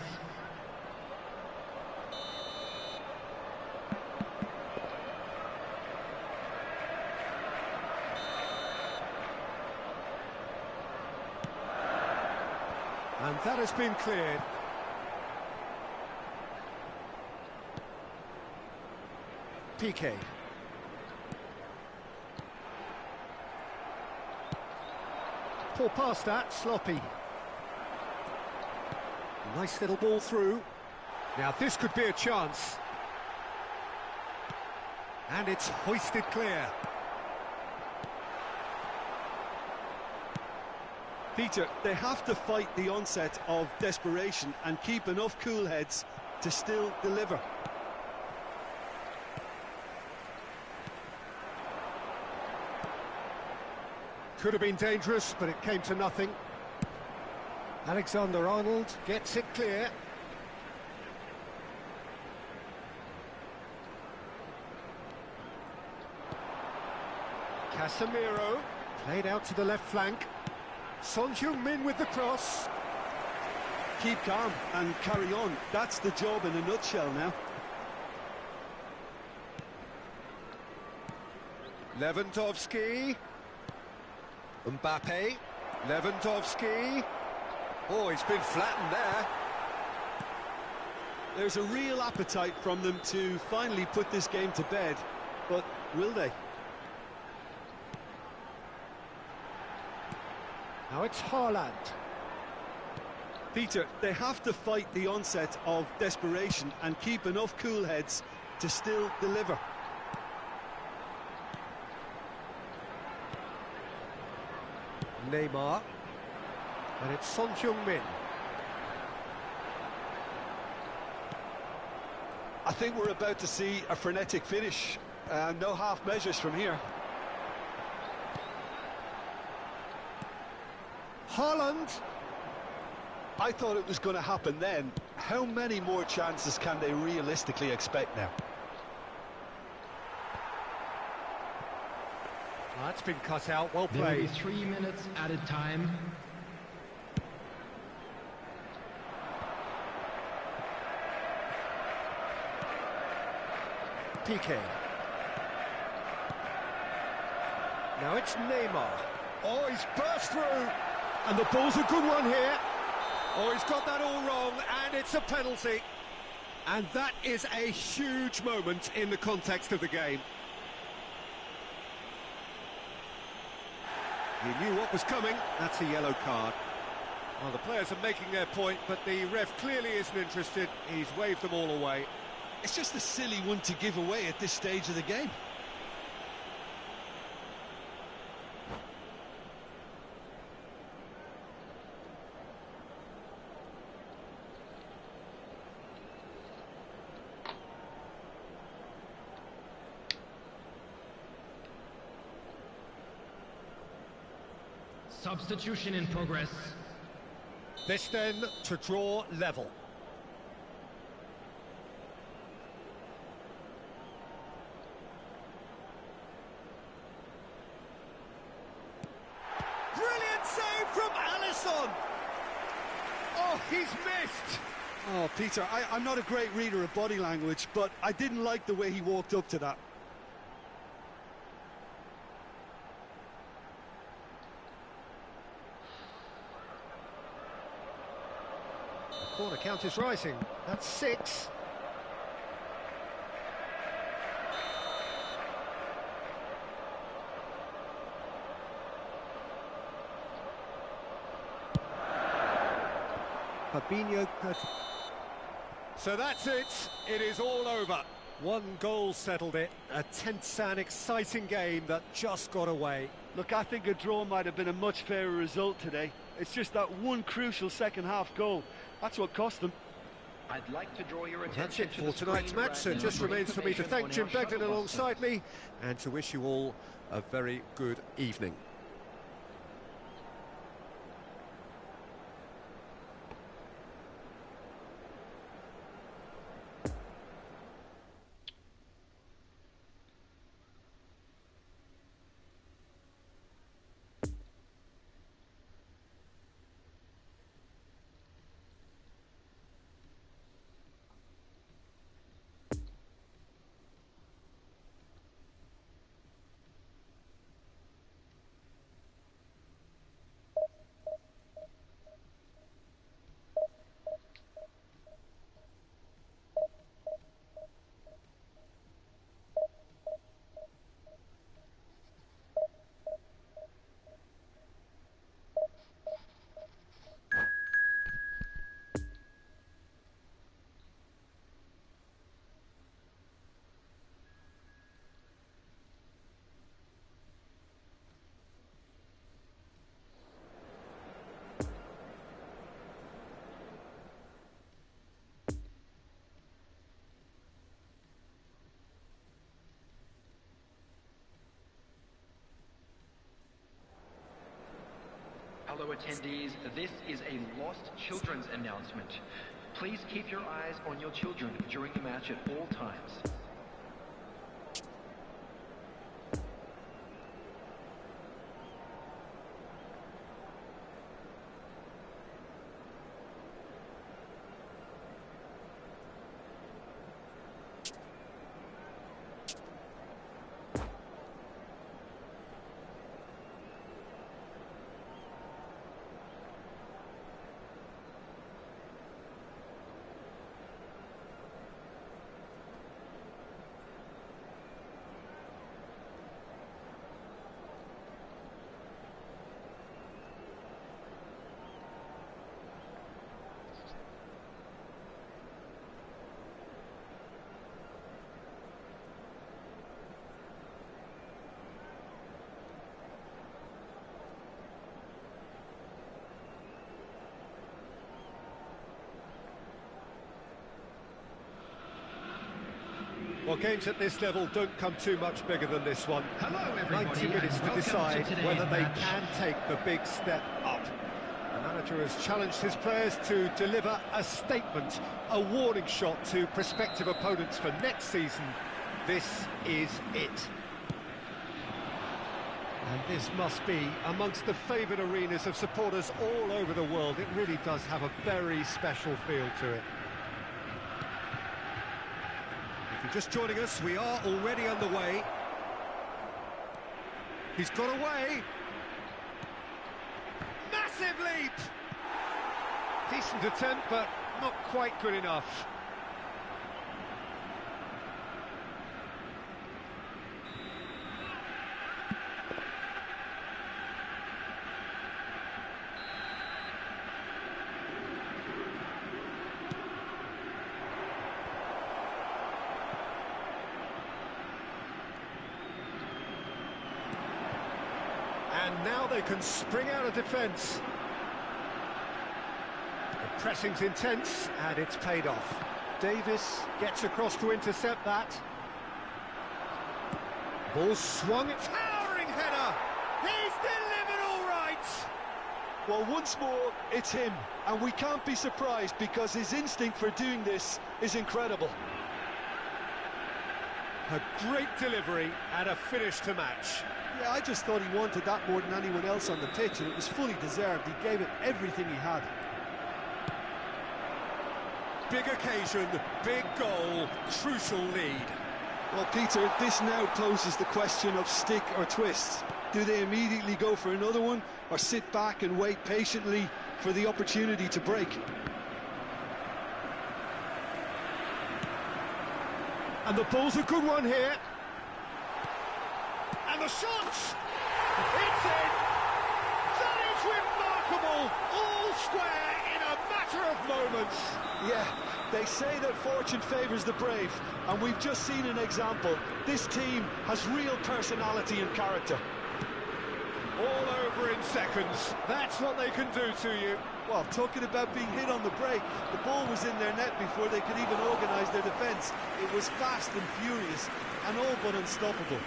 And that has been cleared. PK. Pull past that, sloppy. Nice little ball through. Now this could be a chance. And it's hoisted clear. Peter, they have to fight the onset of desperation and keep enough cool heads to still deliver. Could have been dangerous, but it came to nothing. Alexander-Arnold gets it clear. Casemiro played out to the left flank. Son Heung-min with the cross. Keep calm and carry on. That's the job in a nutshell now. Lewandowski. Mbappe. Lewandowski. Oh, he's been flattened there. There's a real appetite from them to finally put this game to bed, but will they? Now it's Haaland. Peter, they have to fight the onset of desperation and keep enough cool heads to still deliver. Neymar. And it's Son Heung-min. I think we're about to see a frenetic finish. No half measures from here. Haaland. I thought it was going to happen then. How many more chances can they realistically expect now? That's been cut out, well There will be played. 3 minutes added time. PK. Now it's Neymar. Oh, he's burst through. And the ball's a good one here. Oh, he's got that all wrong, and it's a penalty. And that is a huge moment in the context of the game. He knew what was coming. That's a yellow card. Well, the players are making their point, but the ref clearly isn't interested. He's waved them all away. It's just a silly one to give away at this stage of the game. Substitution in progress. This then to draw level. Brilliant save from Alisson. Oh, he's missed. Oh, Peter, I'm not a great reader of body language, but I didn't like the way he walked up to that. corner count is rising. That's 6. Fabinho. So that's it. It is all over. One goal settled it. A tense and exciting game that just got away. Look, I think a draw might have been a much fairer result today. It's just that one crucial second-half goal. That's what cost them. I'd like to draw your That's attention it for tonight's match, so it just remains for me to thank Jim Beglin alongside me and to wish you all a very good evening. Hello attendees, this is a lost children's announcement. Please keep your eyes on your children during the match at all times. Well, games at this level don't come too much bigger than this one. Hello, everybody, 90 minutes to and decide welcome to whether they match. can take the big step up. The manager has challenged his players to deliver a statement, a warning shot to prospective opponents for next season. This is it. And this must be amongst the favoured arenas of supporters all over the world. It really does have a very special feel to it. If you're just joining us, we are already underway. He's got away. Massive leap! Decent attempt, but not quite good enough. And now they can spring out of defence. The pressing's intense, and it's paid off. Davis gets across to intercept that. Ball swung, towering header! He's delivered all right! Well, once more, it's him, and we can't be surprised because his instinct for doing this is incredible. A great delivery and a finish to match. Yeah, I just thought he wanted that more than anyone else on the pitch, and it was fully deserved. He gave it everything he had. Big occasion, big goal, crucial lead. Well, Peter, this now poses the question of stick or twist. Do they immediately go for another one, or sit back and wait patiently for the opportunity to break? And the ball's a good one here. And the shot! It's in! That is remarkable! All square in a matter of moments. Yeah, they say that fortune favours the brave, and we've just seen an example. This team has real personality and character. All over in seconds. That's what they can do to you. Well, talking about being hit on the break, the ball was in their net before they could even organise their defence. It was fast and furious, and all but unstoppable.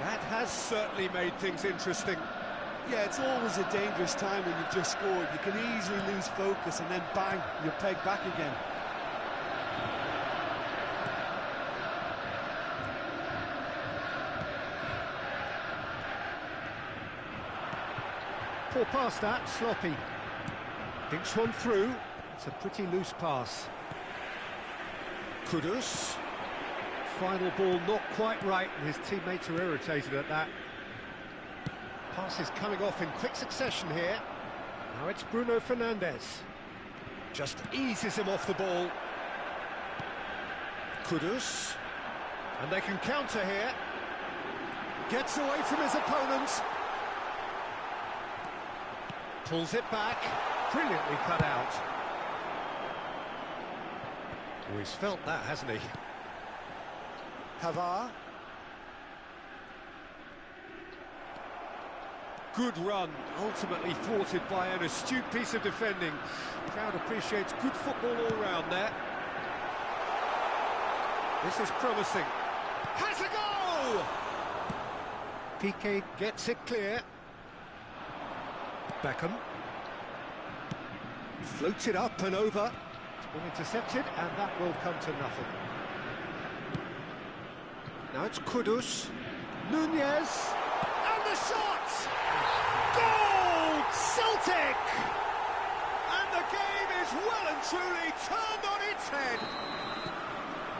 That has certainly made things interesting. Yeah, it's always a dangerous time when you've just scored. You can easily lose focus and then bang, you're pegged back again. Poor pass that, sloppy. Thinks one through. It's a pretty loose pass. Kudus. Final ball not quite right, and his teammates are irritated at that. Pass is coming off in quick succession here. Now it's Bruno Fernandes. Just eases him off the ball. Kudus. And they can counter here. Gets away from his opponent. Pulls it back. Brilliantly cut out. Oh, he's felt that, hasn't he? Pavard. Good run, ultimately thwarted by an astute piece of defending. The crowd appreciates good football all round there. This is promising. Has a go! Piqué gets it clear. Beckham. Floats it up and over. It's been intercepted, and that will come to nothing. Now it's Kudus. Nunez. And the shot! Goal! Celtic! And the game is well and truly turned on its head.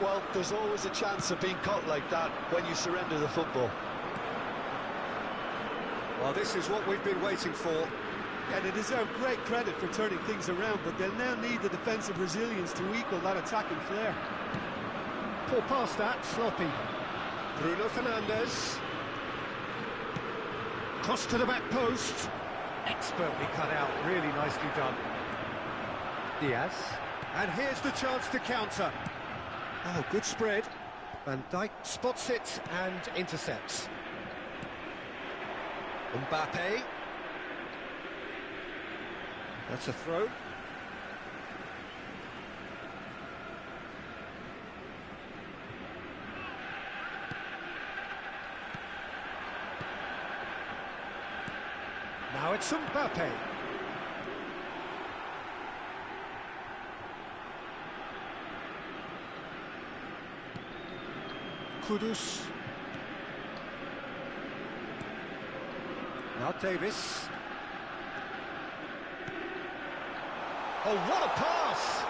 Well, there's always a chance of being caught like that when you surrender the football. Well, this is what we've been waiting for. And they deserve great credit for turning things around, but they'll now need the defensive resilience to equal that attacking flair. Poor pass that, sloppy. Bruno Fernandes. Cross to the back post. Expertly cut out, really nicely done. Diaz. And here's the chance to counter. Oh, good spread. Van Dijk spots it and intercepts. Mbappe. That's a throw. Now it's Mbappe. Kudus. Now Davis. Oh, what a pass!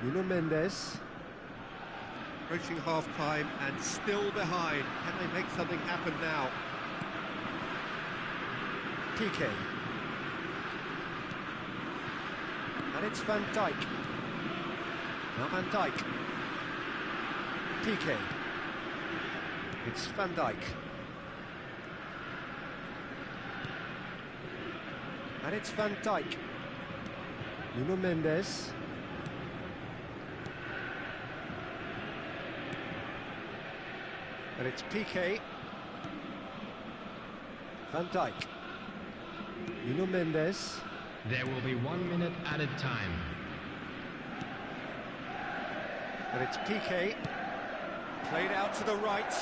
Nuno Mendes. Approaching half-time and still behind. Can they make something happen now? Piqué. And it's Van Dijk. Now Van Dijk. Piqué. It's Van Dijk. And it's Van Dijk. Nuno Mendes. And it's Piqué. Van Dijk. Nuno Mendes. There will be 1 minute added time. And it's Piqué. Played out to the right.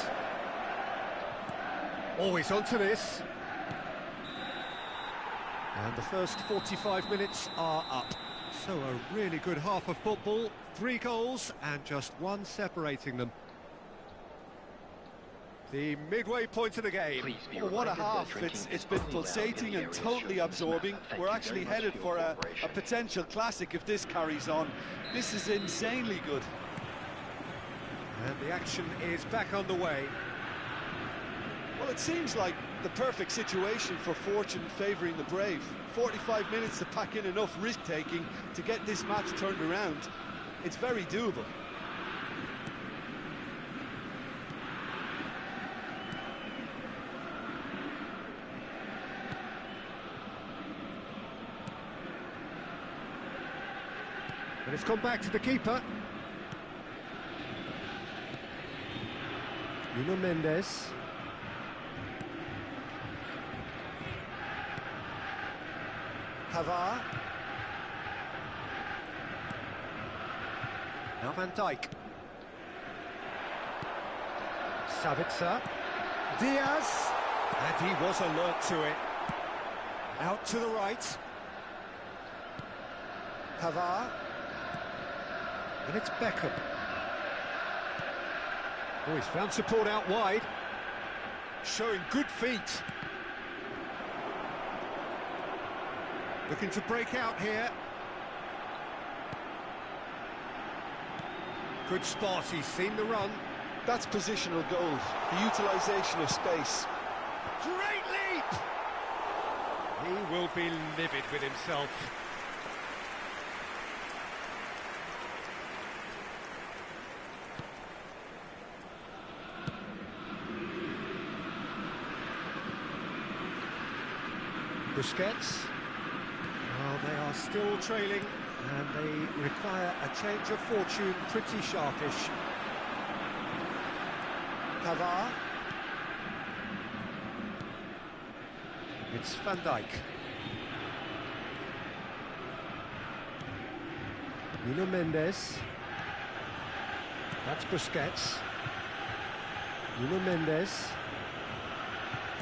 Always onto this. And the first 45 minutes are up. So a really good half of football. 3 goals and just 1 separating them. The midway point of the game. Well, what a half. It's been pulsating and totally absorbing. We're actually headed for a potential classic if this carries on. This is insanely good. And the action is back on the way. Well, it seems like the perfect situation for fortune favouring the brave. 45 minutes to pack in enough risk-taking to get this match turned around. It's very doable. And it's gone back to the keeper. Nuno Mendes. Pavard. Now Van Dijk. Sabitzer. Diaz. And he was alert to it. Out to the right. Pavard. And it's Beckham. Oh, he's found support out wide. Showing good feet. Looking to break out here. Good spot, he's seen the run. That's positional goal, the utilisation of space. Great leap! He will be livid with himself. Busquets. Well, they are still trailing, and they require a change of fortune pretty sharpish. Pavard. It's Van Dijk. Nuno Mendes. That's Busquets. Nuno Mendes.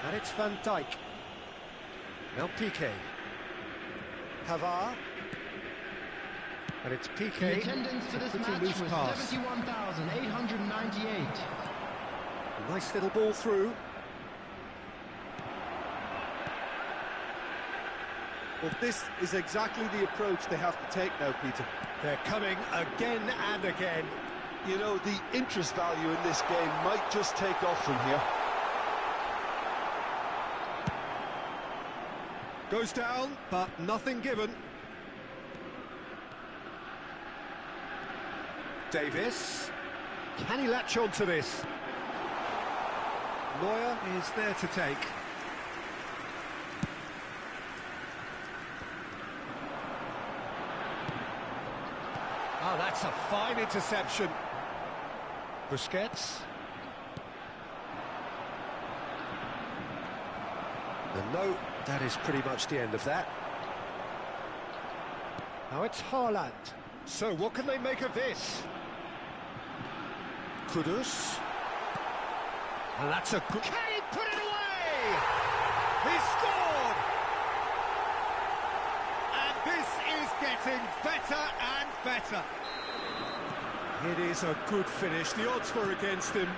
And it's Van Dijk. Now Piqué. Pavard. And it's Piqué. The attendance for this match was 71,898. Nice little ball through. Well, this is exactly the approach they have to take now, Peter. They're coming again and again. You know, the interest value in this game might just take off from here. Goes down, but nothing given. Davis. Can he latch on to this? Neuer is there to take. Oh, that's a fine interception. Busquets. And no, that is pretty much the end of that. Now it's Haaland. So what can they make of this? Kudus. And that's a good... Can he put it away? He scored! And this is getting better and better. It is a good finish. The odds were against him.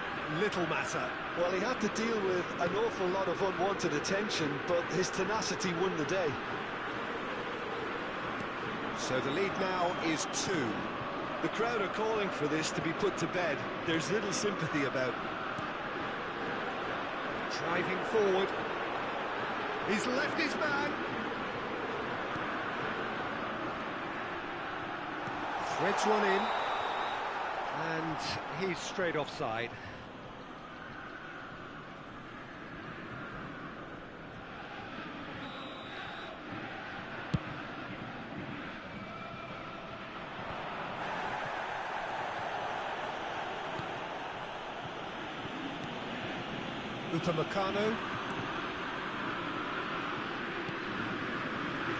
Little matter. Well, he had to deal with an awful lot of unwanted attention, but his tenacity won the day. So the lead now is 2. The crowd are calling for this to be put to bed. There's little sympathy about. Driving forward. He's left his man. Threads one in. And he's straight offside. Upamecano.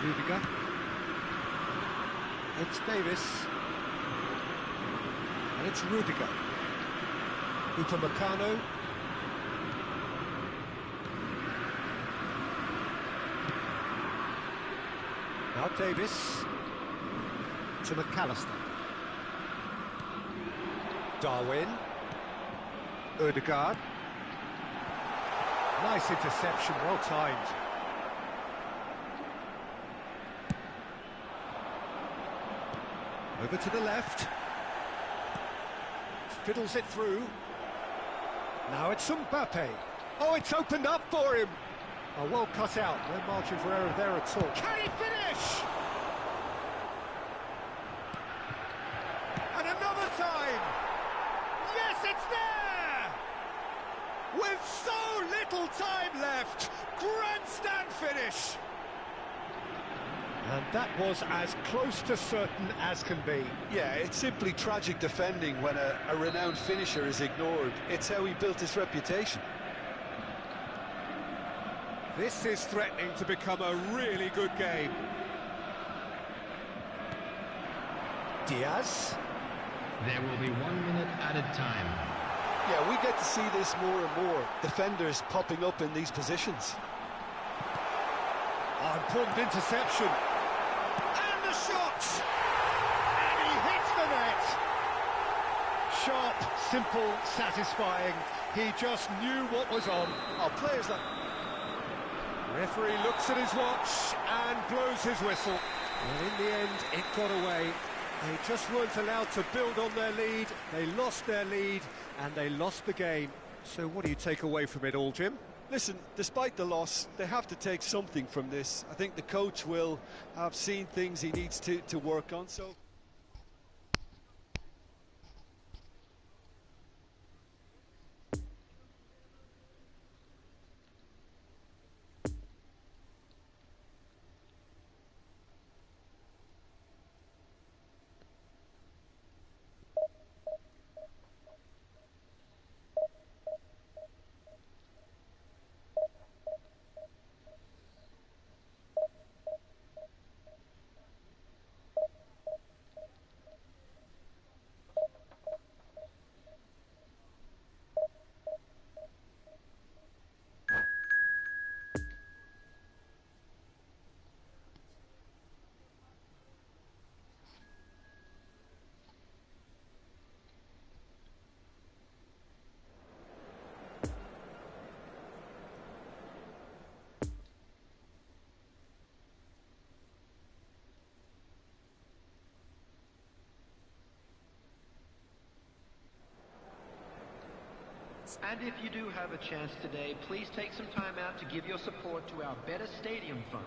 Rudiger. It's Davis. And it's Rudiger. Upamecano. Now Davis. To McAllister. Darwin. Ødegaard. Nice interception, well timed. Over to the left. Fiddles it through. Now it's Mbappe. Oh, it's opened up for him. Oh, well cut out. No margin for error there at all. Can he finish? And another time. Yes, it's there! With so little time left. Grandstand finish. And that was as close to certain as can be. Yeah, it's simply tragic defending when a renowned finisher is ignored. It's how he built his reputation. This is threatening to become a really good game. Diaz. There will be 1 minute added time. Yeah, we get to see this more and more. Defenders popping up in these positions. Oh, important interception. And the shot! And he hits the net! Sharp, simple, satisfying. He just knew what was on. Oh, players like... Referee looks at his watch and blows his whistle. And in the end, it got away. They just weren't allowed to build on their lead. They lost their lead and they lost the game. So what do you take away from it all, Jim? Listen, despite the loss, they have to take something from this. I think the coach will have seen things he needs to work on, so... And if you do have a chance today, please take some time out to give your support to our Better Stadium Fund.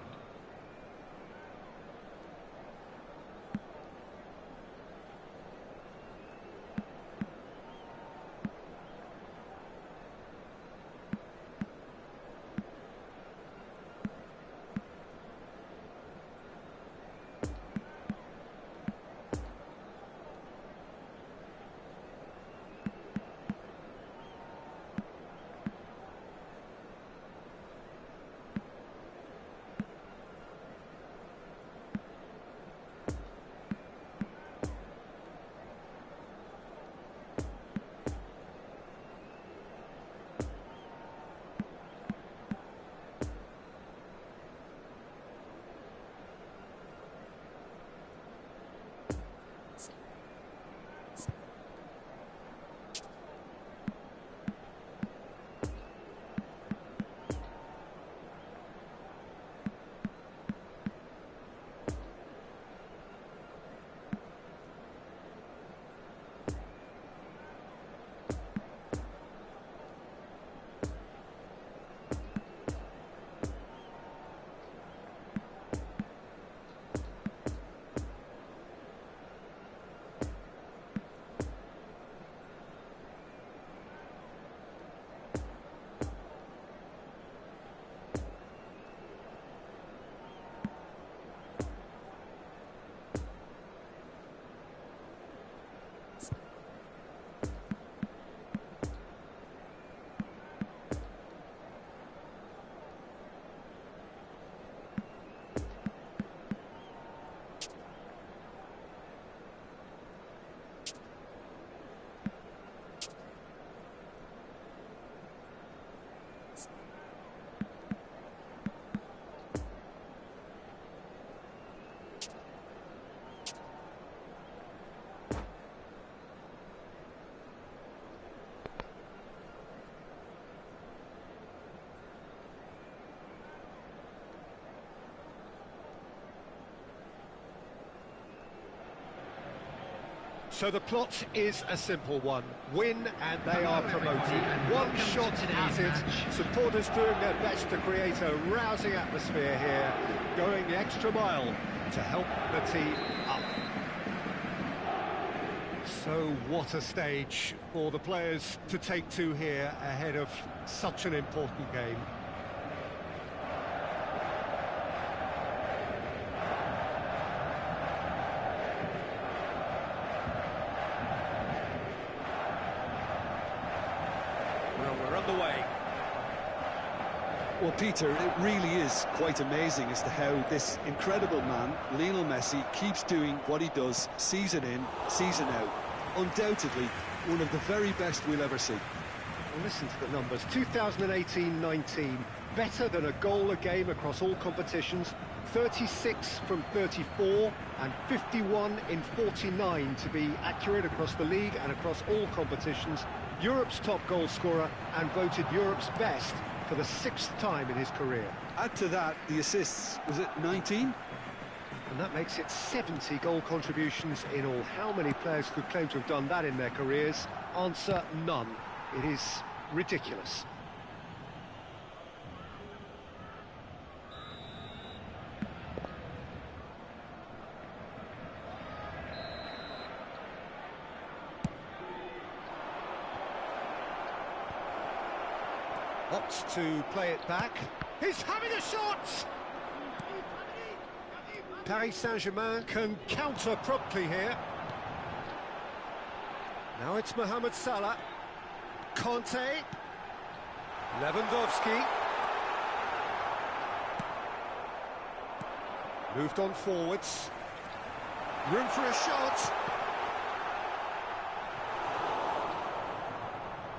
So the plot is a simple one. Win and they are promoted. One shot at it. Supporters doing their best to create a rousing atmosphere here, going the extra mile to help the team up. So what a stage for the players to take to here ahead of such an important game. Well, we're underway. Well, Peter, it really is quite amazing as to how this incredible man, Lionel Messi, keeps doing what he does season in, season out. Undoubtedly, one of the very best we'll ever see. Well, listen to the numbers. 2018-19, better than a goal a game across all competitions, 36 from 34 and 51 in 49 to be accurate across the league and across all competitions. Europe's top goal scorer and voted Europe's best for the 6th time in his career. Add to that the assists, was it 19? And that makes it 70 goal contributions in all. How many players could claim to have done that in their careers? Answer, none. It is ridiculous. Opts to play it back. He's having a shot! Paris Saint-Germain can counter promptly here. Now it's Mohamed Salah. Conte. Lewandowski. Moved on forwards. Room for a shot.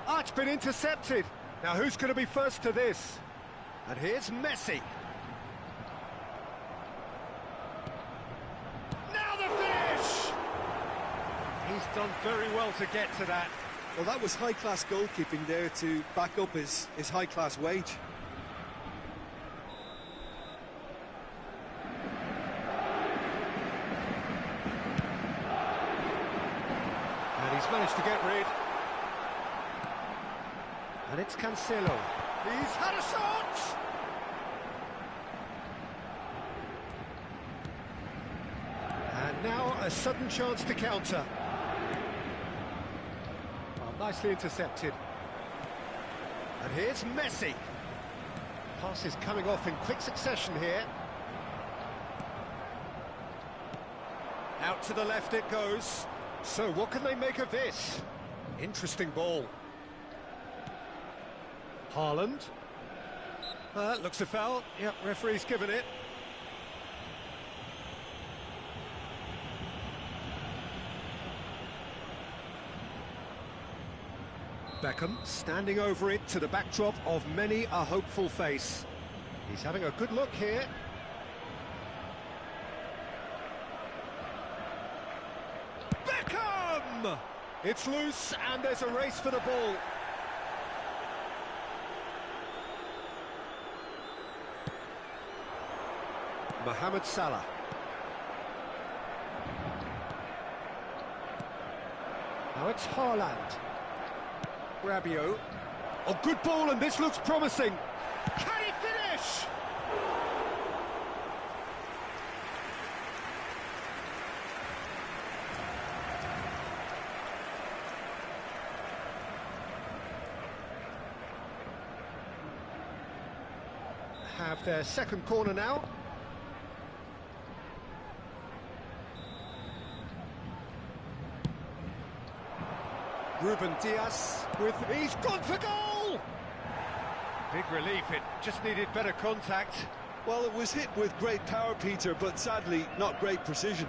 Ah, it's been intercepted. Now who's going to be first to this? And here's Messi. Now the finish! He's done very well to get to that. Well, that was high-class goalkeeping there to back up his high-class wage. And he's managed to get rid. And it's Cancelo. He's had a shot! And now a sudden chance to counter. Oh, nicely intercepted. And here's Messi. Passes coming off in quick succession here. Out to the left it goes. So what can they make of this? Interesting ball. Haaland. Looks a foul. Yep, referee's given it. Beckham standing over it to the backdrop of many a hopeful face. He's having a good look here. Beckham! It's loose and there's a race for the ball. Mohamed Salah. Now it's Haaland. Rabiot. Oh, good ball, and this looks promising. Can he finish? Have their second corner now. Ruben Diaz with... He's gone for goal! Big relief, it just needed better contact. Well, it was hit with great power, Peter, but sadly not great precision.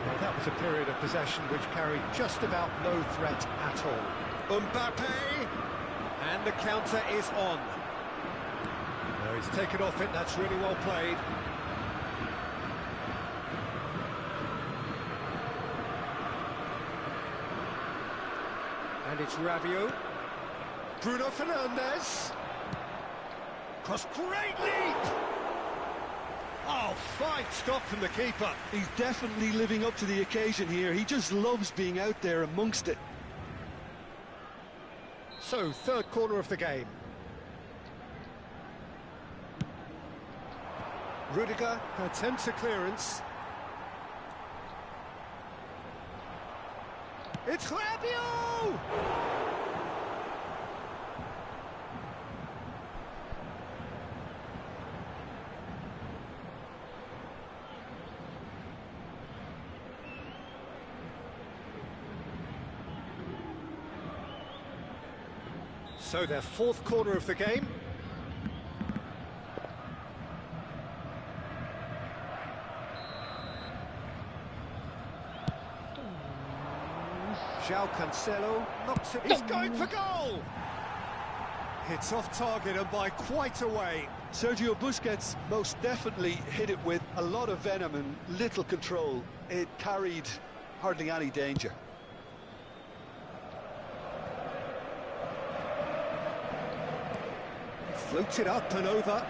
Well, that was a period of possession which carried just about no threat at all. Mbappe! And the counter is on. No, he's taken off it, that's really well played. And it's Rabiot. Bruno Fernandes. Cross, great leap! Oh, fine stop from the keeper. He's definitely living up to the occasion here. He just loves being out there amongst it. So, third corner of the game. Rudiger attempts a clearance. It's Rabiot! So their fourth corner of the game. João Cancelo knocks it. He's going for goal! It's off target and by quite a way. Sergio Busquets most definitely hit it with a lot of venom and little control. It carried hardly any danger. Floats it up and over.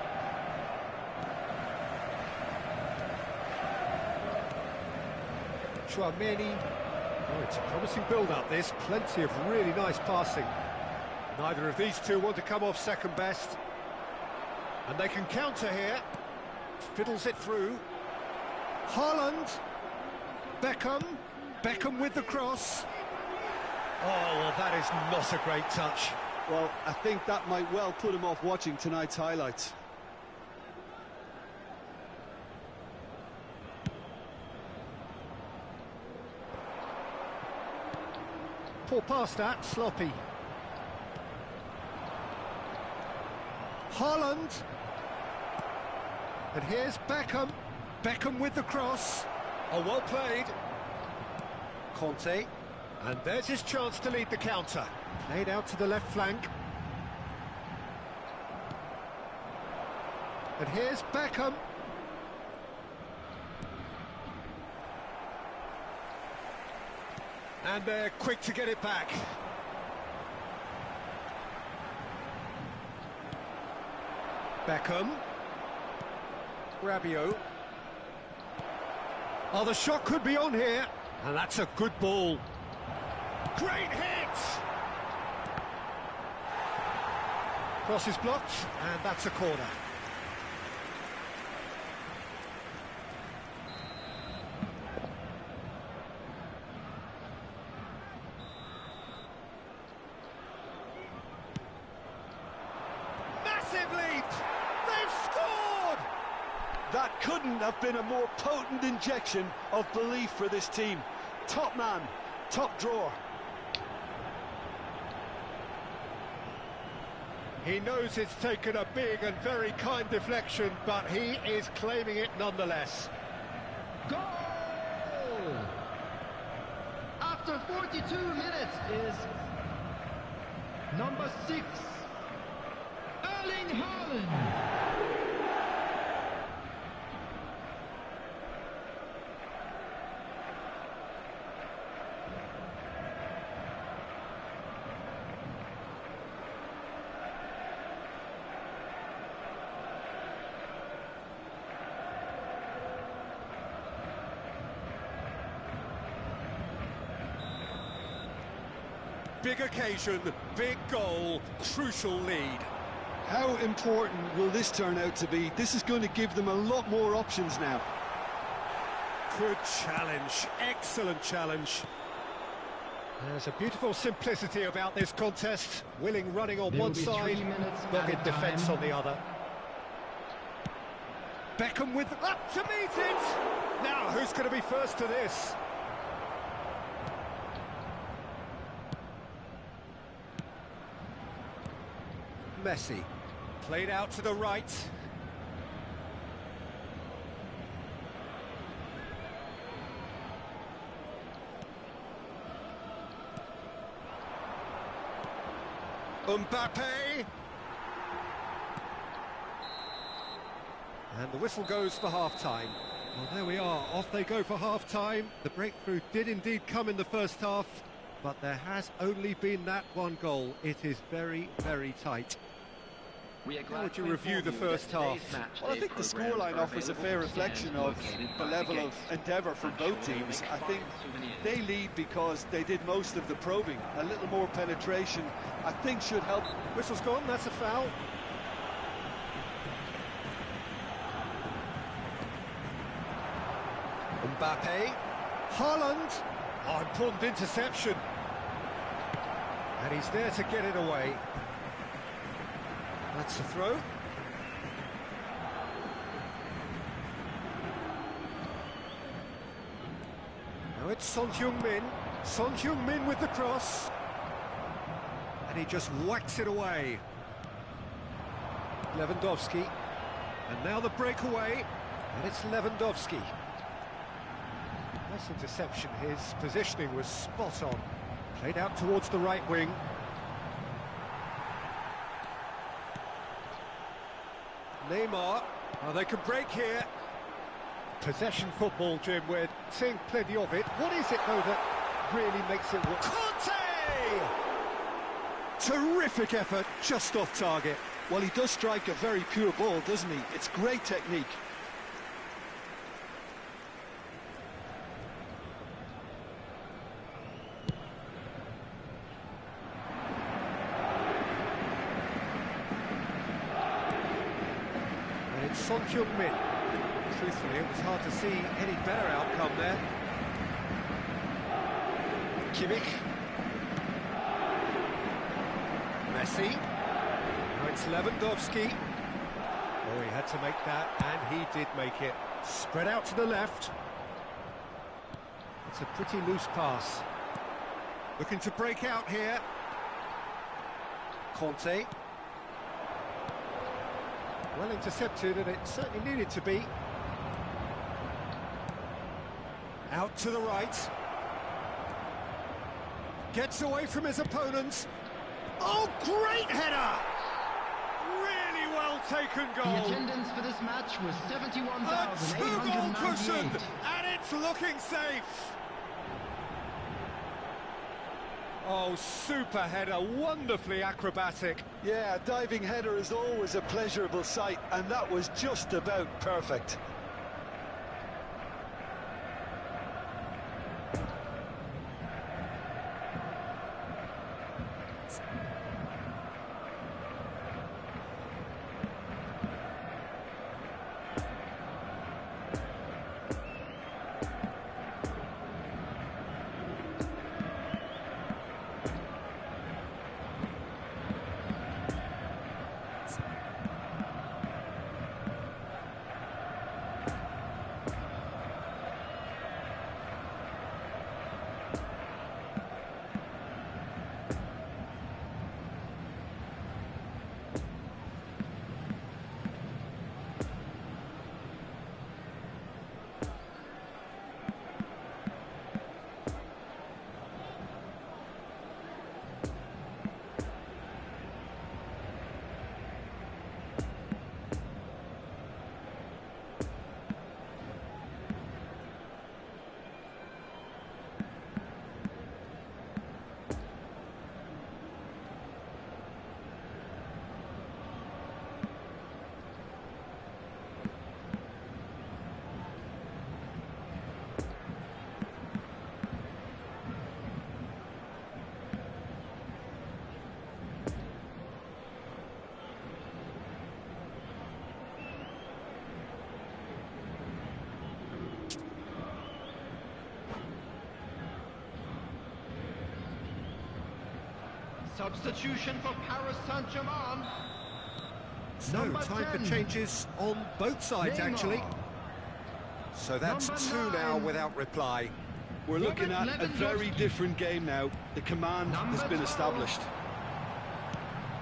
Chouameni. Oh, it's a promising build-up, this. Plenty of really nice passing. Neither of these two want to come off second best. And they can counter here. Fiddles it through. Haaland. Beckham. Beckham with the cross. Oh, well, that is not a great touch. Well, I think that might well put him off watching tonight's highlights. Poor pass that, sloppy. Haaland. And here's Beckham. Beckham with the cross. Oh, well played. Conte. And there's his chance to lead the counter. Played out to the left flank. And here's Beckham. And they're quick to get it back. Beckham. Rabiot. Oh, the shot could be on here. And that's a good ball. Great hit! Cross is blocked, and that's a corner. Massive leap! They've scored! That couldn't have been a more potent injection of belief for this team. Top man, top drawer. He knows it's taken a big and very kind deflection, but he is claiming it nonetheless. Goal! After 42 minutes is number 6, Erling Haaland. Big occasion, big goal, crucial lead. How important will this turn out to be? This is going to give them a lot more options now. Good challenge, excellent challenge. There's a beautiful simplicity about this contest. Willing running on one side, dogged defence on the other. Beckham with up to meet it! Now, who's going to be first to this? Messi, played out to the right. Mbappe. And the whistle goes for half-time. Well, there we are, off they go for half-time. The breakthrough did indeed come in the first half. but there has only been that one goal. It is very, very tight. How would you review the first half? Well, I think the scoreline offers a fair reflection of the level of endeavour from both teams. I think they lead because they did most of the probing. A little more penetration, I think, should help. Whistle's gone, that's a foul. Mbappe. Haaland. Oh, important interception. And he's there to get it away. That's a throw. Now it's Son Heung-min. Son Heung-min with the cross. And he just whacks it away. Lewandowski. And now the breakaway. And it's Lewandowski. Nice interception. His positioning was spot on. Played out towards the right wing. Neymar. Oh, they can break here. Possession football, Jim. We're seeing plenty of it. What is it, though, that really makes it work? Conte! Terrific effort, just off target. Well, he does strike a very pure ball, doesn't he? It's great technique. And it's Son Heung-min. Truthfully, it was hard to see any better outcome there. Kimmich. Messi. Now it's Lewandowski. Oh, he had to make that, and he did make it. Spread out to the left. It's a pretty loose pass. Looking to break out here. Conte. Well intercepted, and it certainly needed to be. Out to the right. Gets away from his opponents. Oh, great header! Really well taken goal. The attendance for this match was A two-goal cushion, 71,898. and it's looking safe. Oh, super header, wonderfully acrobatic. Yeah, a diving header is always a pleasurable sight, and that was just about perfect. Substitution for Paris Saint-Germain. No, Number time 10. for changes on both sides, Neymar. actually. So that's Number 2 now 9. without reply. We're looking Robert at a very Lewandowski. different game now. The command Number has been 12. established.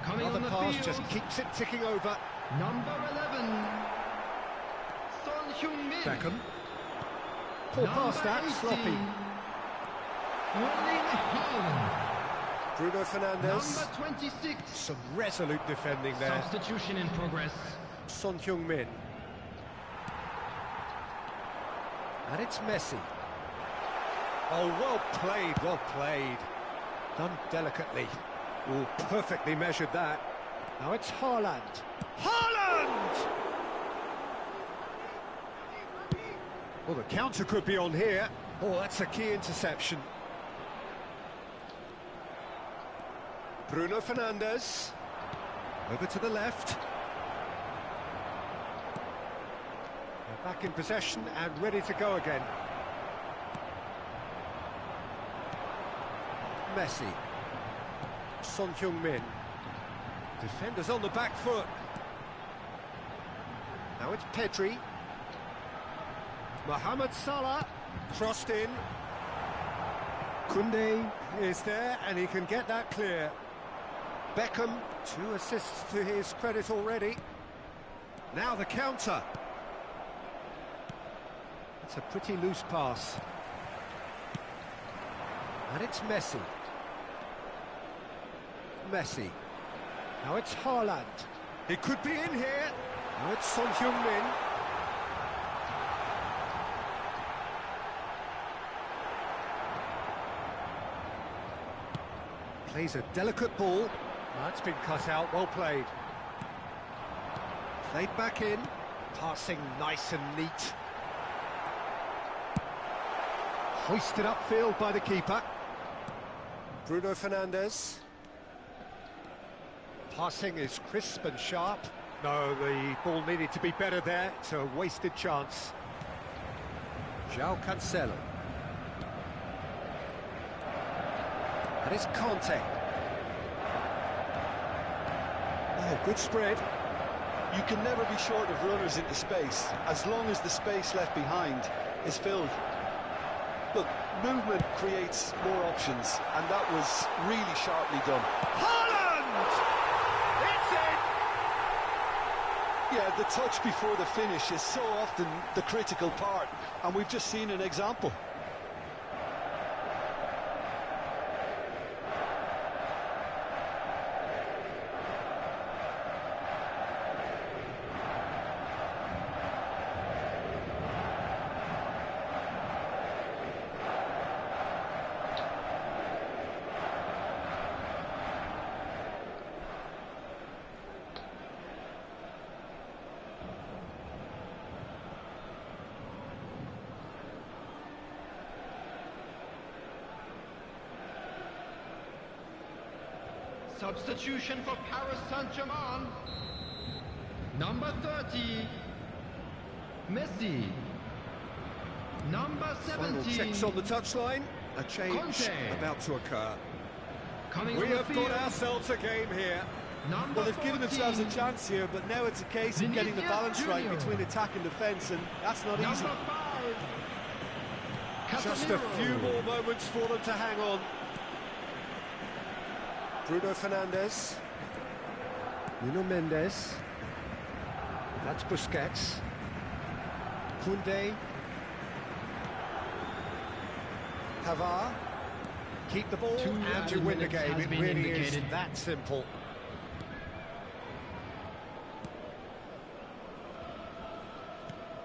Coming Another on the pass field. just keeps it ticking over. Number 11. Son Heung-min. Beckham. Poor pass that, Number sloppy. 18. Erling Haaland. Bruno Fernandes. Number 26. Some resolute defending there. Substitution in progress. Son Heung-min. And it's Messi. Oh, well played, well played. Done delicately. Oh, perfectly measured that. Now it's Haaland. Haaland! Well, the counter could be on here. Oh, that's a key interception. Bruno Fernandes. Over to the left. They're back in possession and ready to go again. Messi. Son Heung-min. Defenders on the back foot. Now it's Pedri. Mohamed Salah. Crossed in. Koundé is there and he can get that clear. Beckham, 2 assists to his credit already. Now the counter. It's a pretty loose pass. And it's Messi. Messi. Now it's Haaland. He could be in here. Now it's Son Heung-min. Plays a delicate ball. That's been cut out, well played. Played back in. Passing nice and neat. Hoisted upfield by the keeper. Bruno Fernandes. Passing is crisp and sharp. No, the ball needed to be better there. It's a wasted chance. João Cancelo. And it's Conte. Oh, good spread. You can never be short of runners into space, as long as the space left behind is filled. Look, movement creates more options, and that was really sharply done. Haaland! It's in! Yeah, the touch before the finish is so often the critical part, and we've just seen an example. Substitution for Paris Saint-Germain. Number 30, Messi. Number 17, Final checks on the touchline. A change Conte. about to occur. Coming We on the have field, got ourselves a game here. number Well, they've given 14, themselves a chance here, but now it's a case of getting the Vinicius balance right Junior. between attack and defence, and that's not number easy. 5, Just a few Casemiro. more moments for them to hang on. Bruno Fernandes. Nuno Mendes. That's Busquets. Koundé. Pavard. Keep the ball 2 and you added win the minutes game. has It been really is indicated. that simple.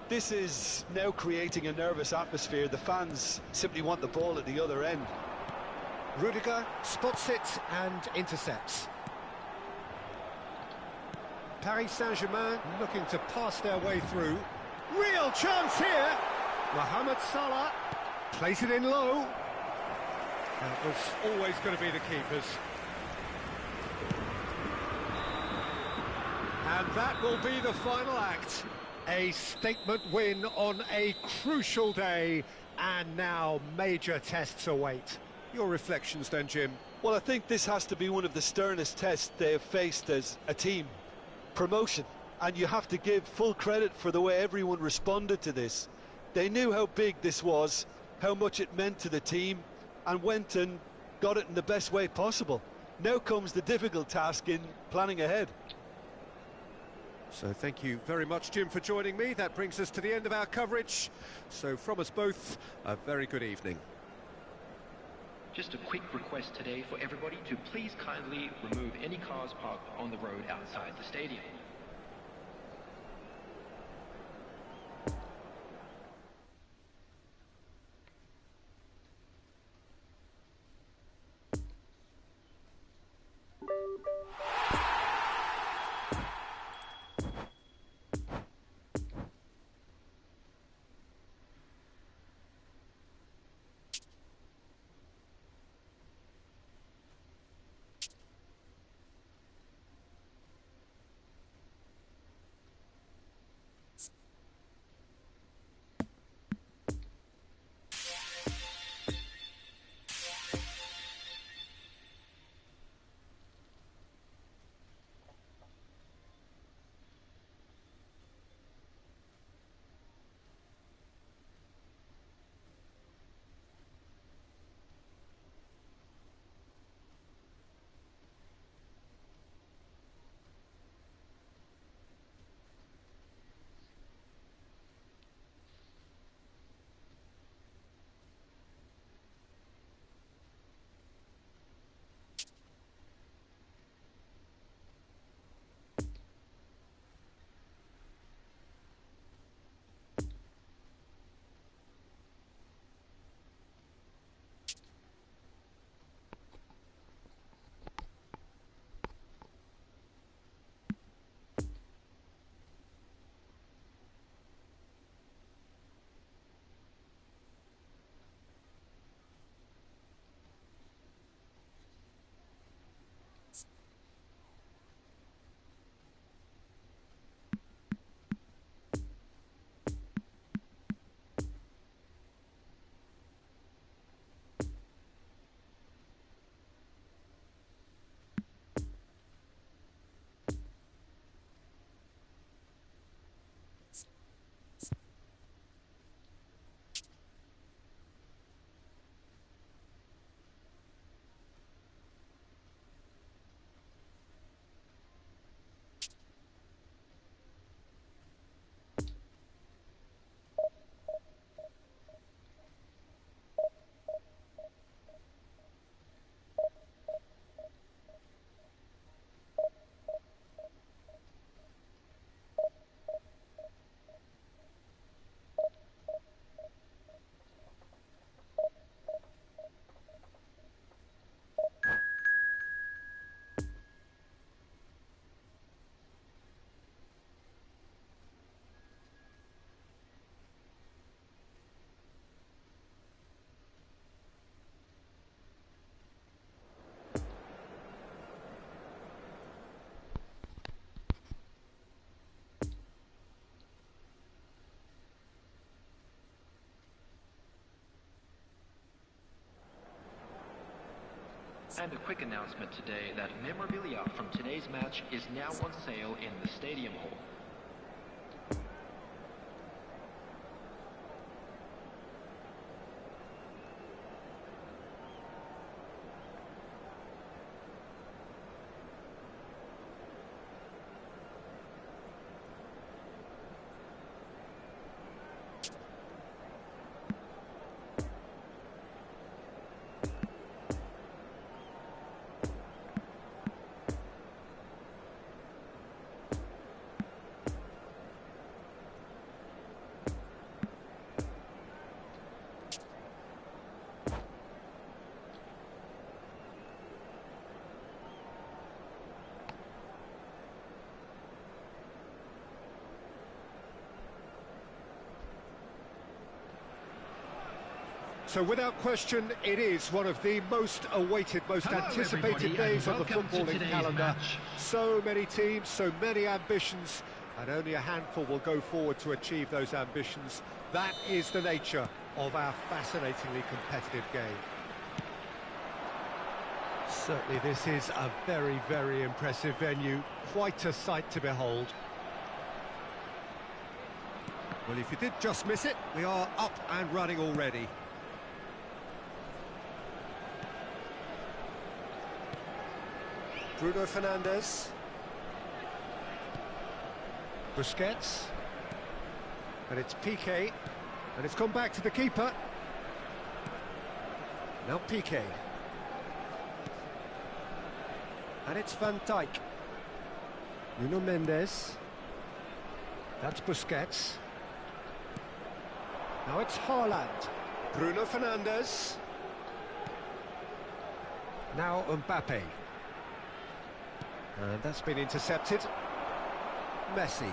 This is now creating a nervous atmosphere. The fans simply want the ball at the other end. Rudiger spots it and intercepts. Paris Saint-Germain looking to pass their way through. Real chance here! Mohamed Salah plays it in low. That was always going to be the keepers. And that will be the final act. A statement win on a crucial day, and now major tests await. Your reflections then, Jim? Well, I think this has to be one of the sternest tests they have faced as a team. Promotion. And you have to give full credit for the way everyone responded to this. They knew how big this was, how much it meant to the team, and went and got it in the best way possible. Now comes the difficult task in planning ahead. So thank you very much, Jim, for joining me. That brings us to the end of our coverage. So from us both, a very good evening. Just a quick request today for everybody to please kindly remove any cars parked on the road outside the stadium. And a quick announcement today that memorabilia from today's match is now on sale in the stadium hall. So without question, it is one of the most awaited, most anticipated days on the footballing calendar. Match. So many teams, so many ambitions, and only a handful will go forward to achieve those ambitions. That is the nature of our fascinatingly competitive game. Certainly this is a very, very impressive venue, quite a sight to behold. Well, if you did just miss it, we are up and running already. Bruno Fernandes. Busquets. And it's Piqué. And it's gone back to the keeper. Now Piqué. And it's Van Dijk. Nuno Mendes. That's Busquets. Now it's Haaland. Bruno Fernandes. Now Mbappe. And that's been intercepted. Messi.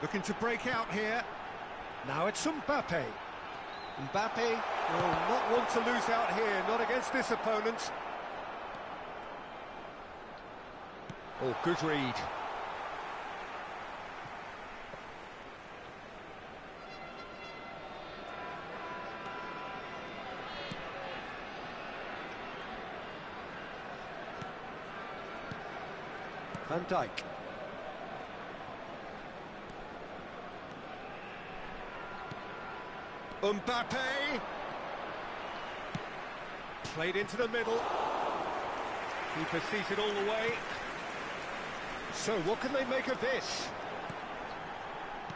Looking to break out here. Now it's Mbappe. Mbappe will not want to lose out here, not against this opponent. Oh, good read. Van Dijk. Mbappe. Played into the middle. Keeper seated all the way. So what can they make of this?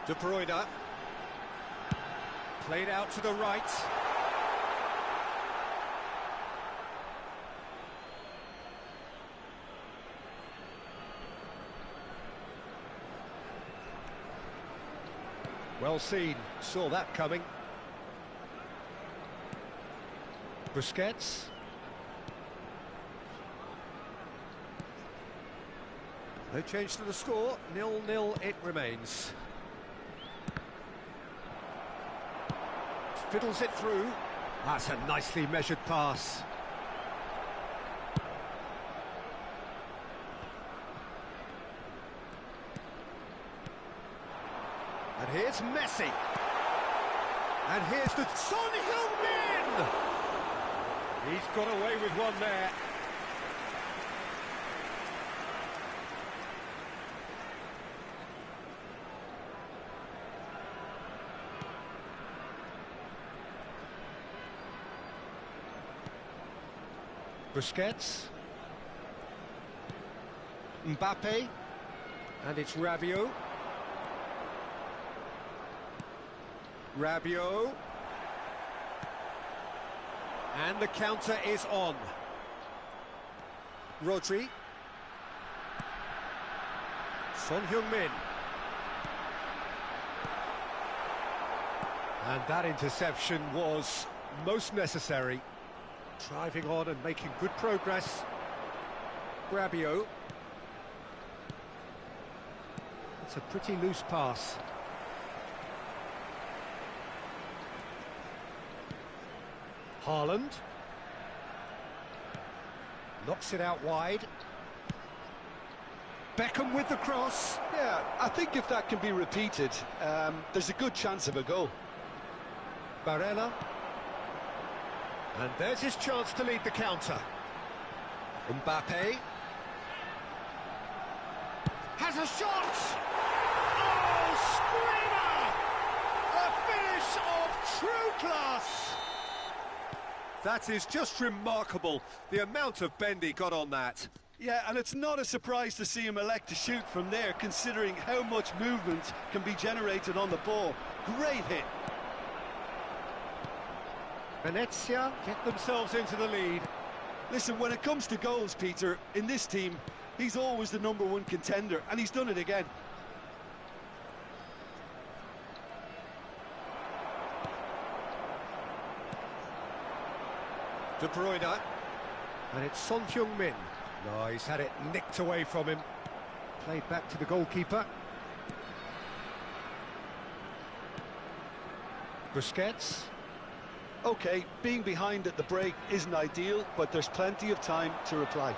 De Bruyne. Played out to the right. Well seen, saw that coming. Busquets. No change to the score, 0-0 it remains. Fiddles it through. That's a nicely measured pass. And here's Messi. And here's the Son Heung-min. He's got away with one there. Busquets. Mbappe. And it's Rabiot. Rabiot. And the counter is on. Rodri. Son Heung-min. And that interception was most necessary. Driving on and making good progress. Rabiot. It's a pretty loose pass. Haaland. Knocks it out wide. Beckham with the cross. Yeah, I think if that can be repeated, there's a good chance of a goal. Barella. And there's his chance to lead the counter. Mbappe has a shot! Oh, screamer! A finish of true class! That is just remarkable, the amount of bend he got on that. Yeah, and it's not a surprise to see him elect to shoot from there, considering how much movement can be generated on the ball. Great hit. Venezia get themselves into the lead. Listen, when it comes to goals, Peter, in this team, he's always the #1 contender, and he's done it again. De Bruyne, and it's Son Heung-min. No, he's had it nicked away from him. Played back to the goalkeeper. Busquets. OK, being behind at the break isn't ideal, but there's plenty of time to reply.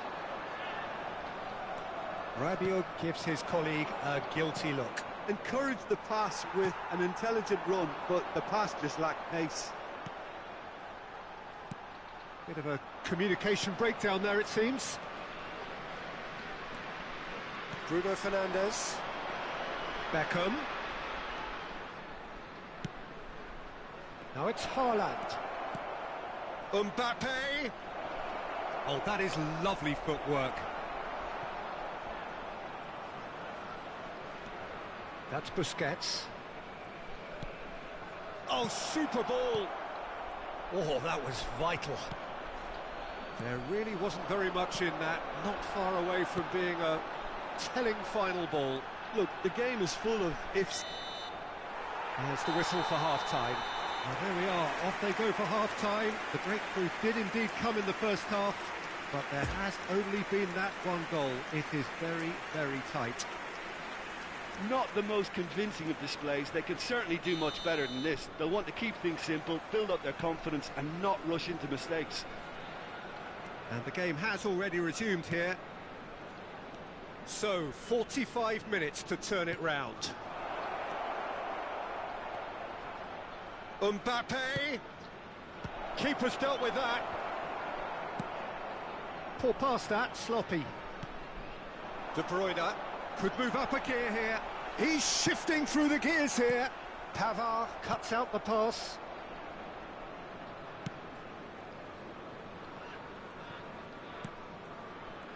Rabiot gives his colleague a guilty look. Encouraged the pass with an intelligent run, but the pass just lacked pace. Bit of a communication breakdown there, it seems. Bruno Fernandes. Beckham. Now it's Haaland. Mbappe. Oh, that is lovely footwork. That's Busquets. Oh, super ball. Oh, that was vital. There really wasn't very much in that, not far away from being a telling final ball. Look, the game is full of ifs. There's the whistle for half-time. Well, there we are, off they go for half-time. The breakthrough did indeed come in the first half, but there has only been that one goal. It is very, very tight. Not the most convincing of displays. They could certainly do much better than this. They'll want to keep things simple, build up their confidence and not rush into mistakes. And the game has already resumed here. So, 45 minutes to turn it round. Mbappe. Keeper's dealt with that. Poor pass that, sloppy. De Bruyne could move up a gear here. He's shifting through the gears here. Pavard cuts out the pass.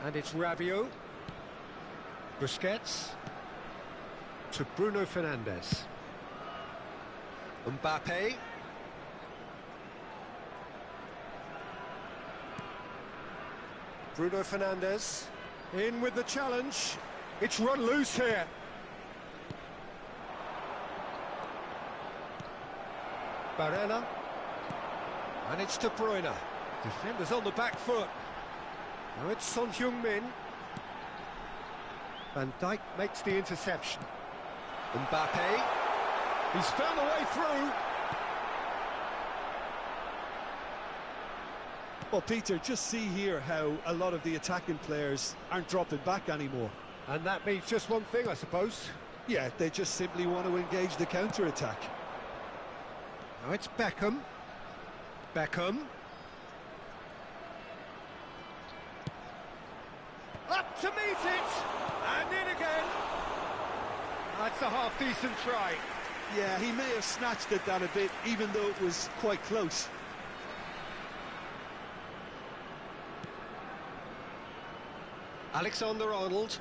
And it's Rabiot. Busquets to Bruno Fernandes. Mbappe. Bruno Fernandes in with the challenge. It's run loose here. Barella. And it's De Bruyne. Defenders on the back foot. Now it's Son Heung-min. Van Dijk makes the interception. Mbappe. He's found a way through. Well, Peter, just see here how a lot of the attacking players aren't dropping back anymore. And that means just one thing, I suppose. Yeah, they just simply want to engage the counter-attack. Now it's Beckham. Beckham. Up to meet it! And in again! That's a half-decent try. Yeah, he may have snatched at that a bit, even though it was quite close. Alexander-Arnold.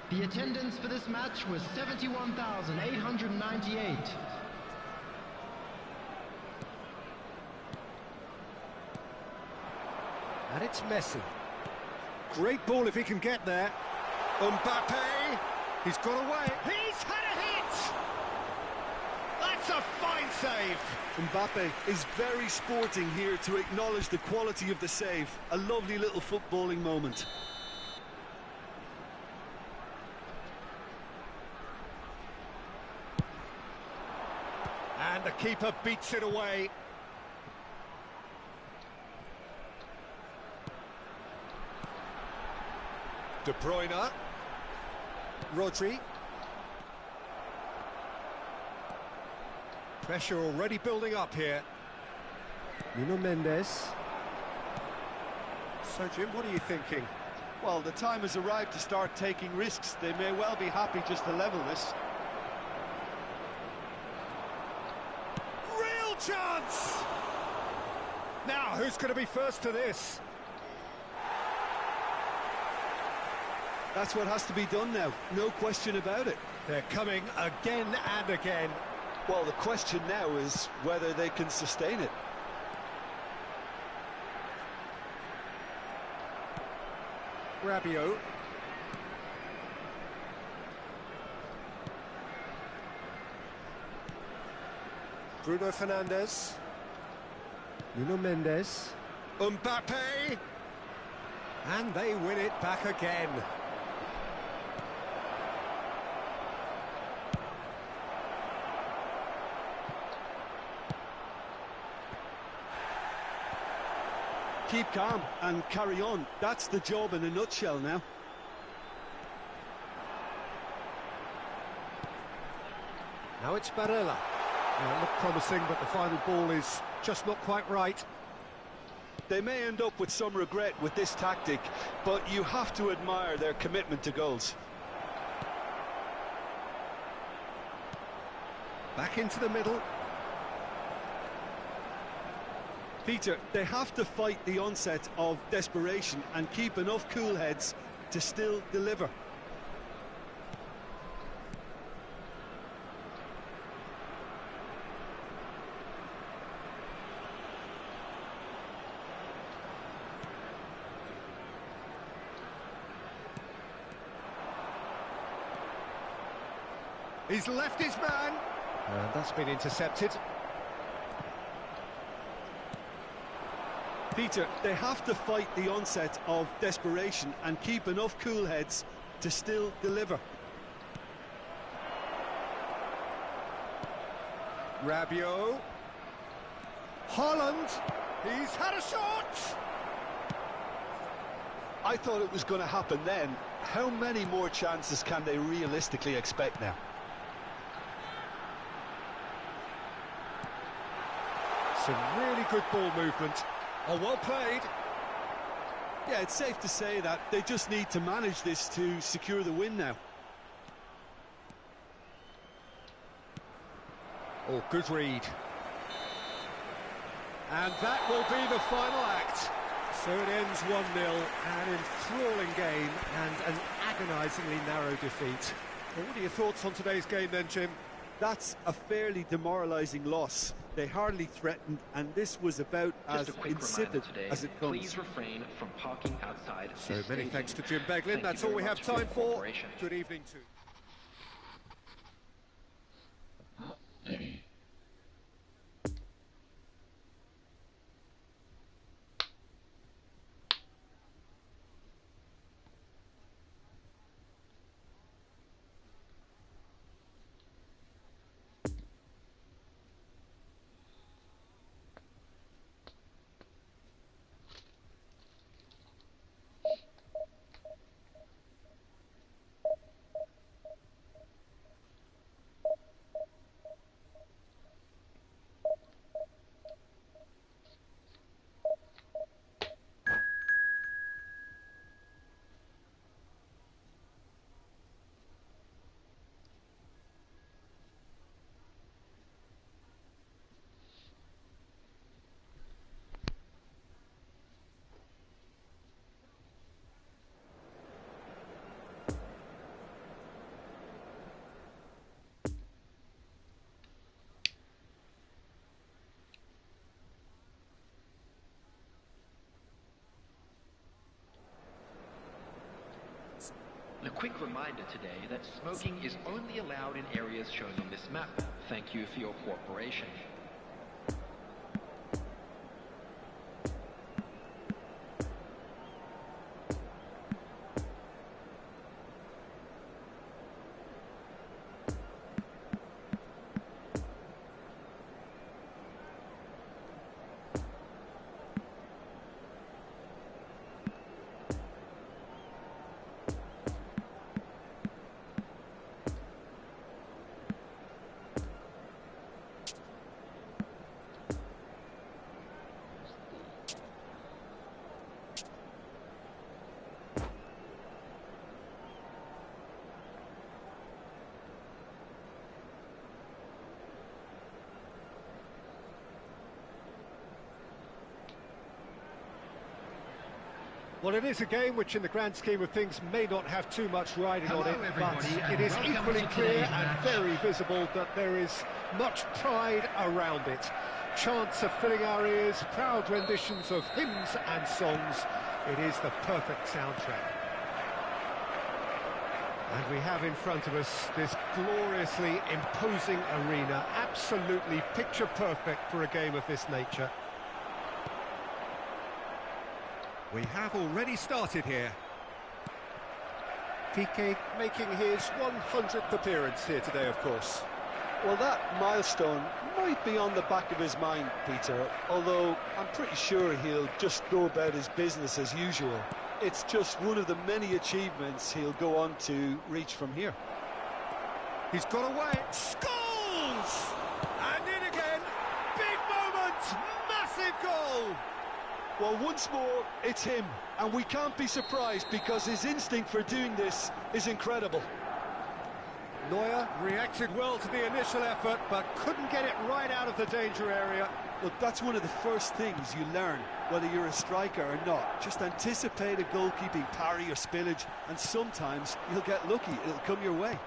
The attendance for this match was 71,898. And it's Messi. Great ball if he can get there. Mbappe. He's got away. He's had a hit! That's a fine save. Mbappe is very sporting here to acknowledge the quality of the save. A lovely little footballing moment. And the keeper beats it away. De Bruyne. Rodri. Pressure already building up here. Nuno Mendes. So, Jim, what are you thinking? Well, the time has arrived to start taking risks. They may well be happy just to level this. Real chance! Now, who's going to be first to this? That's what has to be done now, no question about it. They're coming again and again. Well, the question now is whether they can sustain it. Rabiot. Bruno Fernandes. Nuno Mendes. Mbappe. And they win it back again. Keep calm and carry on. That's the job in a nutshell now. Now it's Barella. It looked promising, but the final ball is just not quite right. They may end up with some regret with this tactic, but you have to admire their commitment to goals. Back into the middle. Peter, they have to fight the onset of desperation and keep enough cool heads to still deliver. He's left his man. And that's been intercepted. Peter, they have to fight the onset of desperation and keep enough cool heads to still deliver. Rabiot. Holland. He's had a shot. I thought it was going to happen then. How many more chances can they realistically expect now? Some really good ball movement. Oh, well played. Yeah, it's safe to say that they just need to manage this to secure the win now. Oh, good read. And that will be the final act. So it ends 1-0, an enthralling game and an agonisingly narrow defeat. Well, what are your thoughts on today's game then, Jim? That's a fairly demoralising loss. They hardly threatened, and this was about as insipid as it comes. Please refrain from parking outside. So many thanks to Jim Beglin. That's all we have time for. Good evening to A quick reminder today that smoking is only allowed in areas shown on this map. Thank you for your cooperation. Well, it is a game which in the grand scheme of things may not have too much riding on it, but it is equally clear and very visible that there is much pride around it. Chants are filling our ears, proud renditions of hymns and songs. It is the perfect soundtrack. And we have in front of us this gloriously imposing arena, absolutely picture perfect for a game of this nature. We have already started here. Piqué making his 100th appearance here today, of course. Well, that milestone might be on the back of his mind, Peter, although I'm pretty sure he'll just go about his business as usual. It's just one of the many achievements he'll go on to reach from here. He's got away, scores! And in again, big moment, massive goal! Well, once more, it's him, and we can't be surprised because his instinct for doing this is incredible. Neuer reacted well to the initial effort, but couldn't get it right out of the danger area. Look, that's one of the first things you learn, whether you're a striker or not. Just anticipate a goalkeeping parry or spillage, and sometimes you'll get lucky, it'll come your way.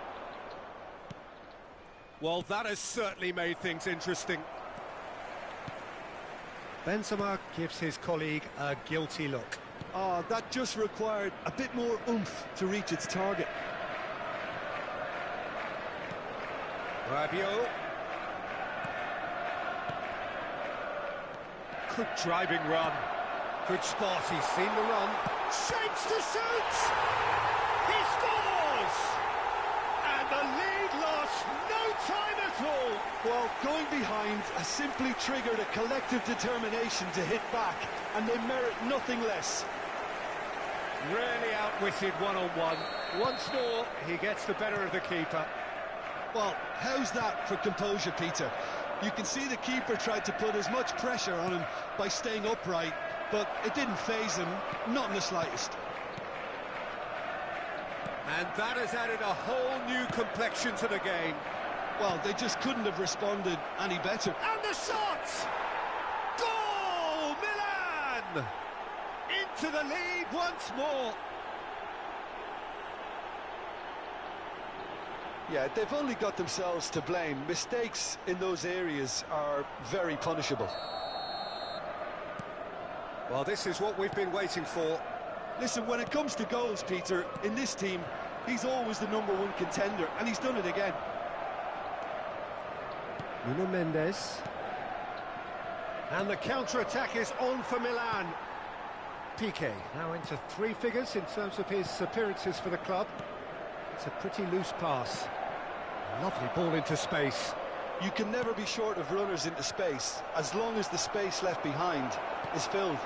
Well, that has certainly made things interesting. Benzema gives his colleague a guilty look. Oh, that just required a bit more oomph to reach its target. Rabiot. Good driving run. Good spot, he's seen the run. Shapes to shoot! He scores! And the lead lost no time at all. Well, going behind has simply triggered a collective determination to hit back, and they merit nothing less. Really outwitted one-on-one. Once more, he gets the better of the keeper. Well, how's that for composure, Peter? You can see the keeper tried to put as much pressure on him by staying upright, but it didn't faze him, not in the slightest. And that has added a whole new complexion to the game. Well, they just couldn't have responded any better. And the shot! Goal! Milan! Into the lead once more. Yeah, they've only got themselves to blame. Mistakes in those areas are very punishable. Well, this is what we've been waiting for. Listen, when it comes to goals, Peter, in this team, he's always the #1 contender, and he's done it again. Nuno Mendes. And the counter-attack is on for Milan. Piqué now into 3 figures in terms of his appearances for the club. It's a pretty loose pass. Lovely ball into space. You can never be short of runners into space, as long as the space left behind is filled.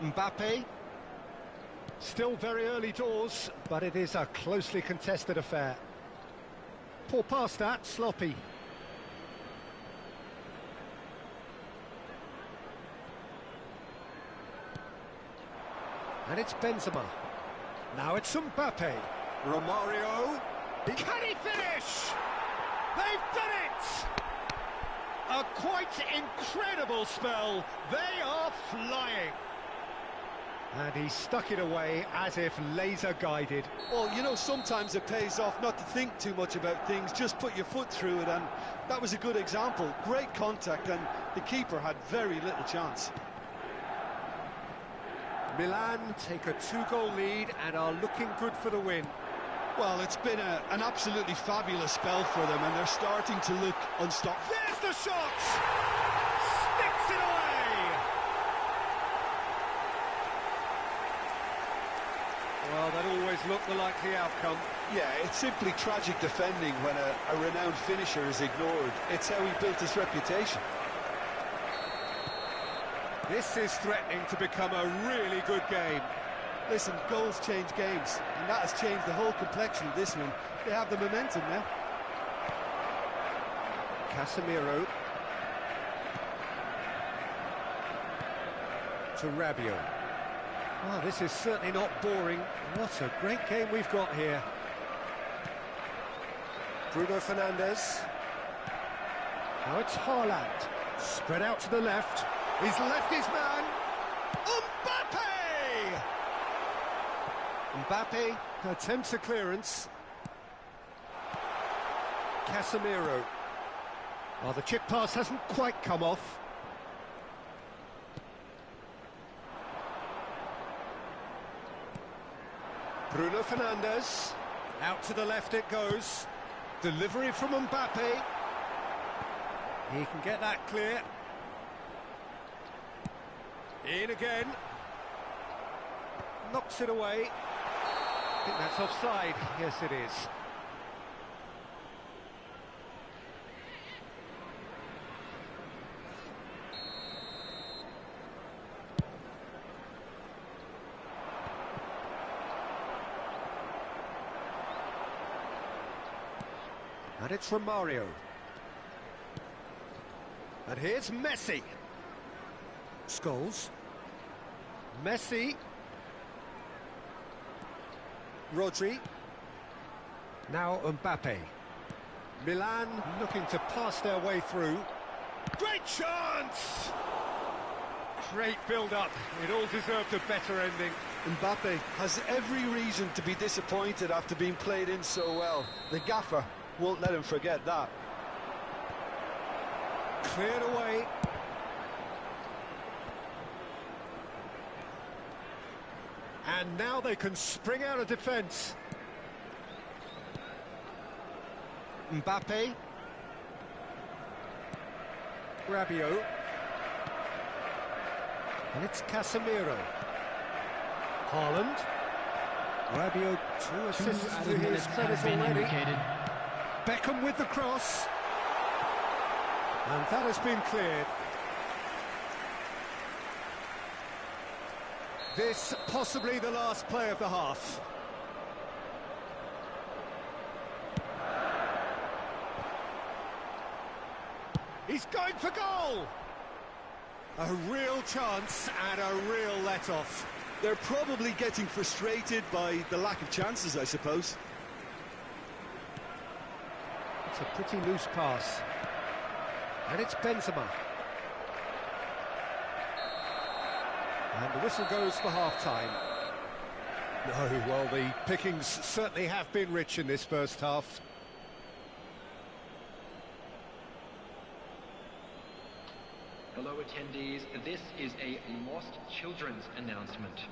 Mbappe. Still very early doors, but it is a closely contested affair. Poor pass that, sloppy. And it's Benzema. Now it's Mbappe. Romario. Can he finish? They've done it! A quite incredible spell. They are flying. And he stuck it away as if laser-guided. Well, you know, sometimes it pays off not to think too much about things, just put your foot through it, and that was a good example. Great contact, and the keeper had very little chance. Milan take a 2-goal lead and are looking good for the win. Well, it's been an absolutely fabulous spell for them, and they're starting to look unstoppable. There's the shot! Sticks it away! Well, that always looked the likely outcome. Yeah, it's simply tragic defending when a renowned finisher is ignored. It's how he built his reputation. This is threatening to become a really good game. Listen, goals change games, and that has changed the whole complexion of this one. They have the momentum now. Casemiro. To Rabiot. Well, this is certainly not boring. What a great game we've got here. Bruno Fernandes. Now it's Haaland. Spread out to the left. He's left his man. Mbappe attempts a clearance. Casemiro. Oh, the chip pass hasn't quite come off. Bruno Fernandes. Out to the left it goes. Delivery from Mbappe. He can get that clear. In again. Knocks it away. I think that's offside. Yes, it is. And it's from Mario. And here's Messi. Scholes. Messi. Rodri. Now Mbappe. Milan looking to pass their way through. Great chance! Great build-up. It all deserved a better ending. Mbappe has every reason to be disappointed after being played in so well. The gaffer won't let him forget that. Cleared away. And now they can spring out of defence. Mbappe. Rabiot. And it's Casemiro. Haaland. Rabiot, 2 assists to his credit already. Beckham with the cross. And that has been cleared. This possibly the last play of the half. He's going for goal! A real chance and a real let-off. They're probably getting frustrated by the lack of chances, I suppose. It's a pretty loose pass. And it's Benzema. And the whistle goes for half-time. No, well, the pickings certainly have been rich in this first half. Hello attendees, this is a lost children's announcement.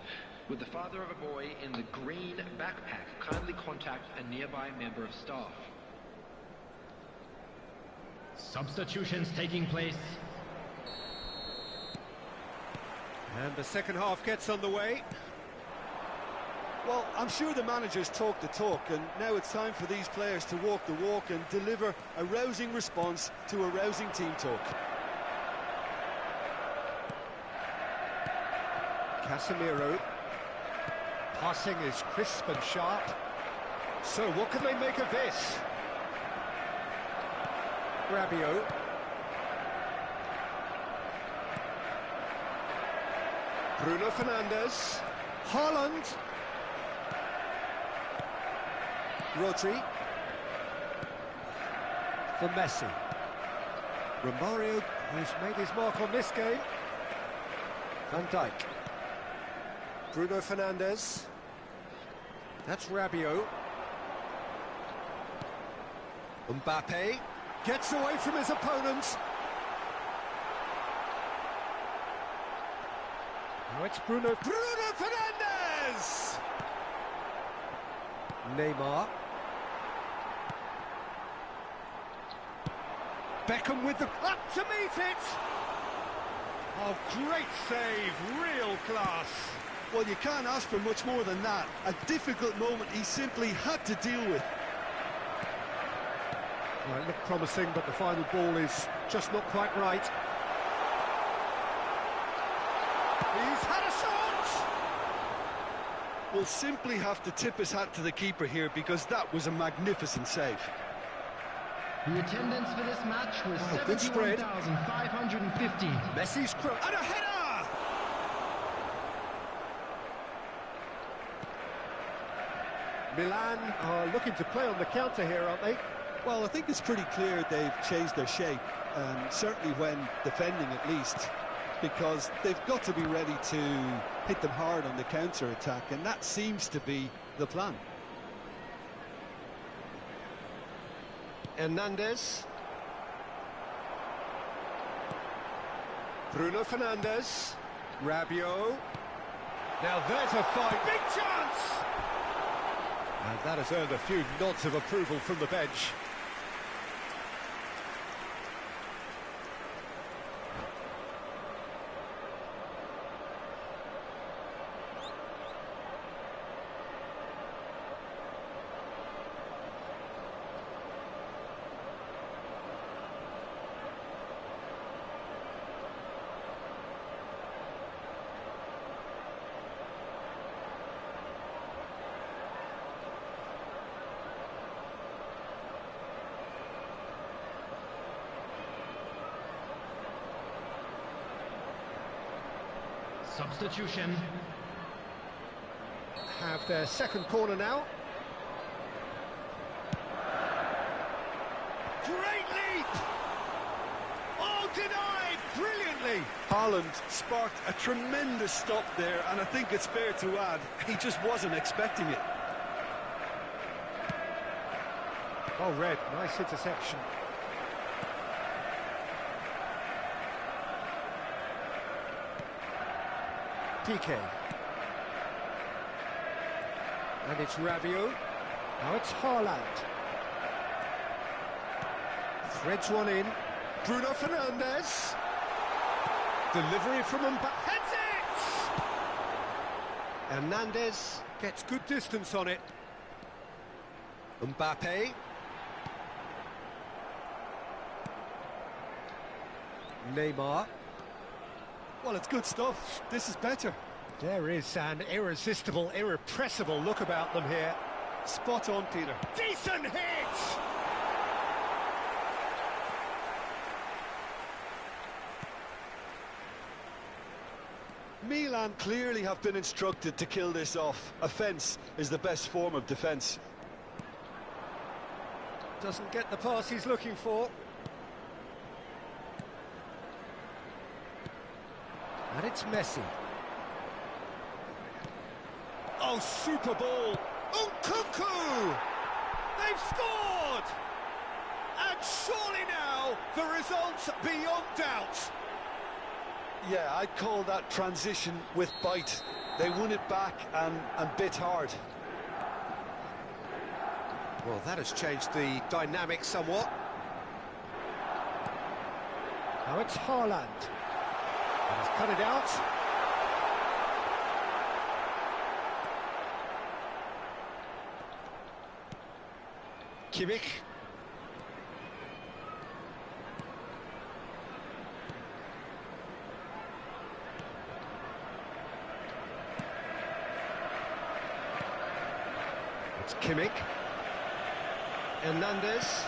Would the father of a boy in the green backpack kindly contact a nearby member of staff? Substitutions taking place. And the second half gets underway. Well, I'm sure the managers talk the talk, and now it's time for these players to walk the walk and deliver a rousing response to a rousing team talk. Casemiro. Passing is crisp and sharp. So what can they make of this? Rabiot. Bruno Fernandes. Haaland. Rodri. For Messi. Romario, who's made his mark on this game. Van Dijk. Bruno Fernandes. That's Rabiot. Mbappe gets away from his opponents. Now it's Bruno Fernandes! Neymar. Beckham with the... up to meet it! Oh, great save, real class. Well, you can't ask for much more than that. A difficult moment he simply had to deal with. Well, it looked promising, but the final ball is just not quite right. He's had a shot! We'll simply have to tip his hat to the keeper here, because that was a magnificent save. The attendance for this match was good spread. 71,550. Messi's cross and a header! Milan are looking to play on the counter here, aren't they? Well, I think it's pretty clear they've changed their shape, certainly when defending at least, because they've got to be ready to hit them hard on the counter-attack, and that seems to be the plan. Hernandez. Bruno Fernandes. Rabiot. Now there's a fight. Big chance! And that has earned a few nods of approval from the bench. Substitution. Have their second corner now. Great leap! Oh, denied brilliantly! Haaland sparked a tremendous stop there, and I think it's fair to add, he just wasn't expecting it. Oh, Red, nice interception. PK. And it's Rabiot. Now it's Haaland. Threads one in. Bruno Fernandes. Delivery from Mbappe. Heads it! Hernandez gets good distance on it. Mbappe. Neymar. Well, it's good stuff. This is better. There is an irresistible, irrepressible look about them here. Spot on, Peter. Decent hit! Milan clearly have been instructed to kill this off. Offence is the best form of defence. Doesn't get the pass he's looking for. And it's Messi. Oh, super ball. Oh, Cuckoo! They've scored! And surely now, the result's beyond doubt. Yeah, I'd call that transition with bite. They won it back and bit hard. Well, that has changed the dynamic somewhat. Now it's Haaland. He's cut it out. Kimmich. It's Kimmich. Hernandez.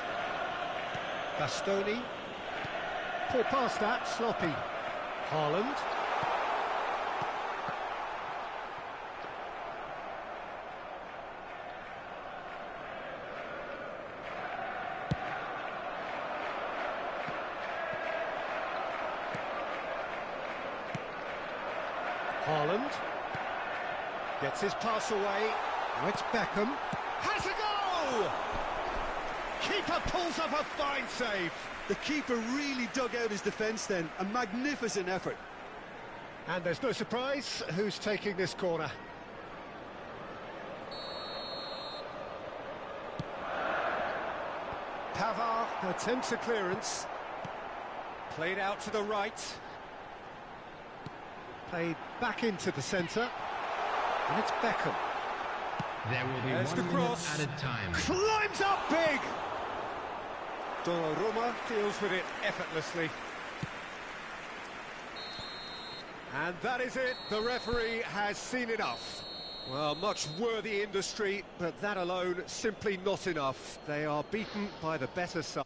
Bastoni. Poor pass that, sloppy. Haaland. Haaland gets his pass away. Now it's Beckham. Has a go! Keeper pulls up a fine save. The keeper really dug out his defence then. A magnificent effort. And there's no surprise who's taking this corner. Pavard attempts a clearance. Played out to the right. Played back into the centre. And it's Beckham. There will be There's 1 the minute cross. added time. Climbs up big! Donnarumma deals with it effortlessly. And that is it. The referee has seen enough. Well, much worthy industry, but that alone simply not enough. They are beaten by the better side.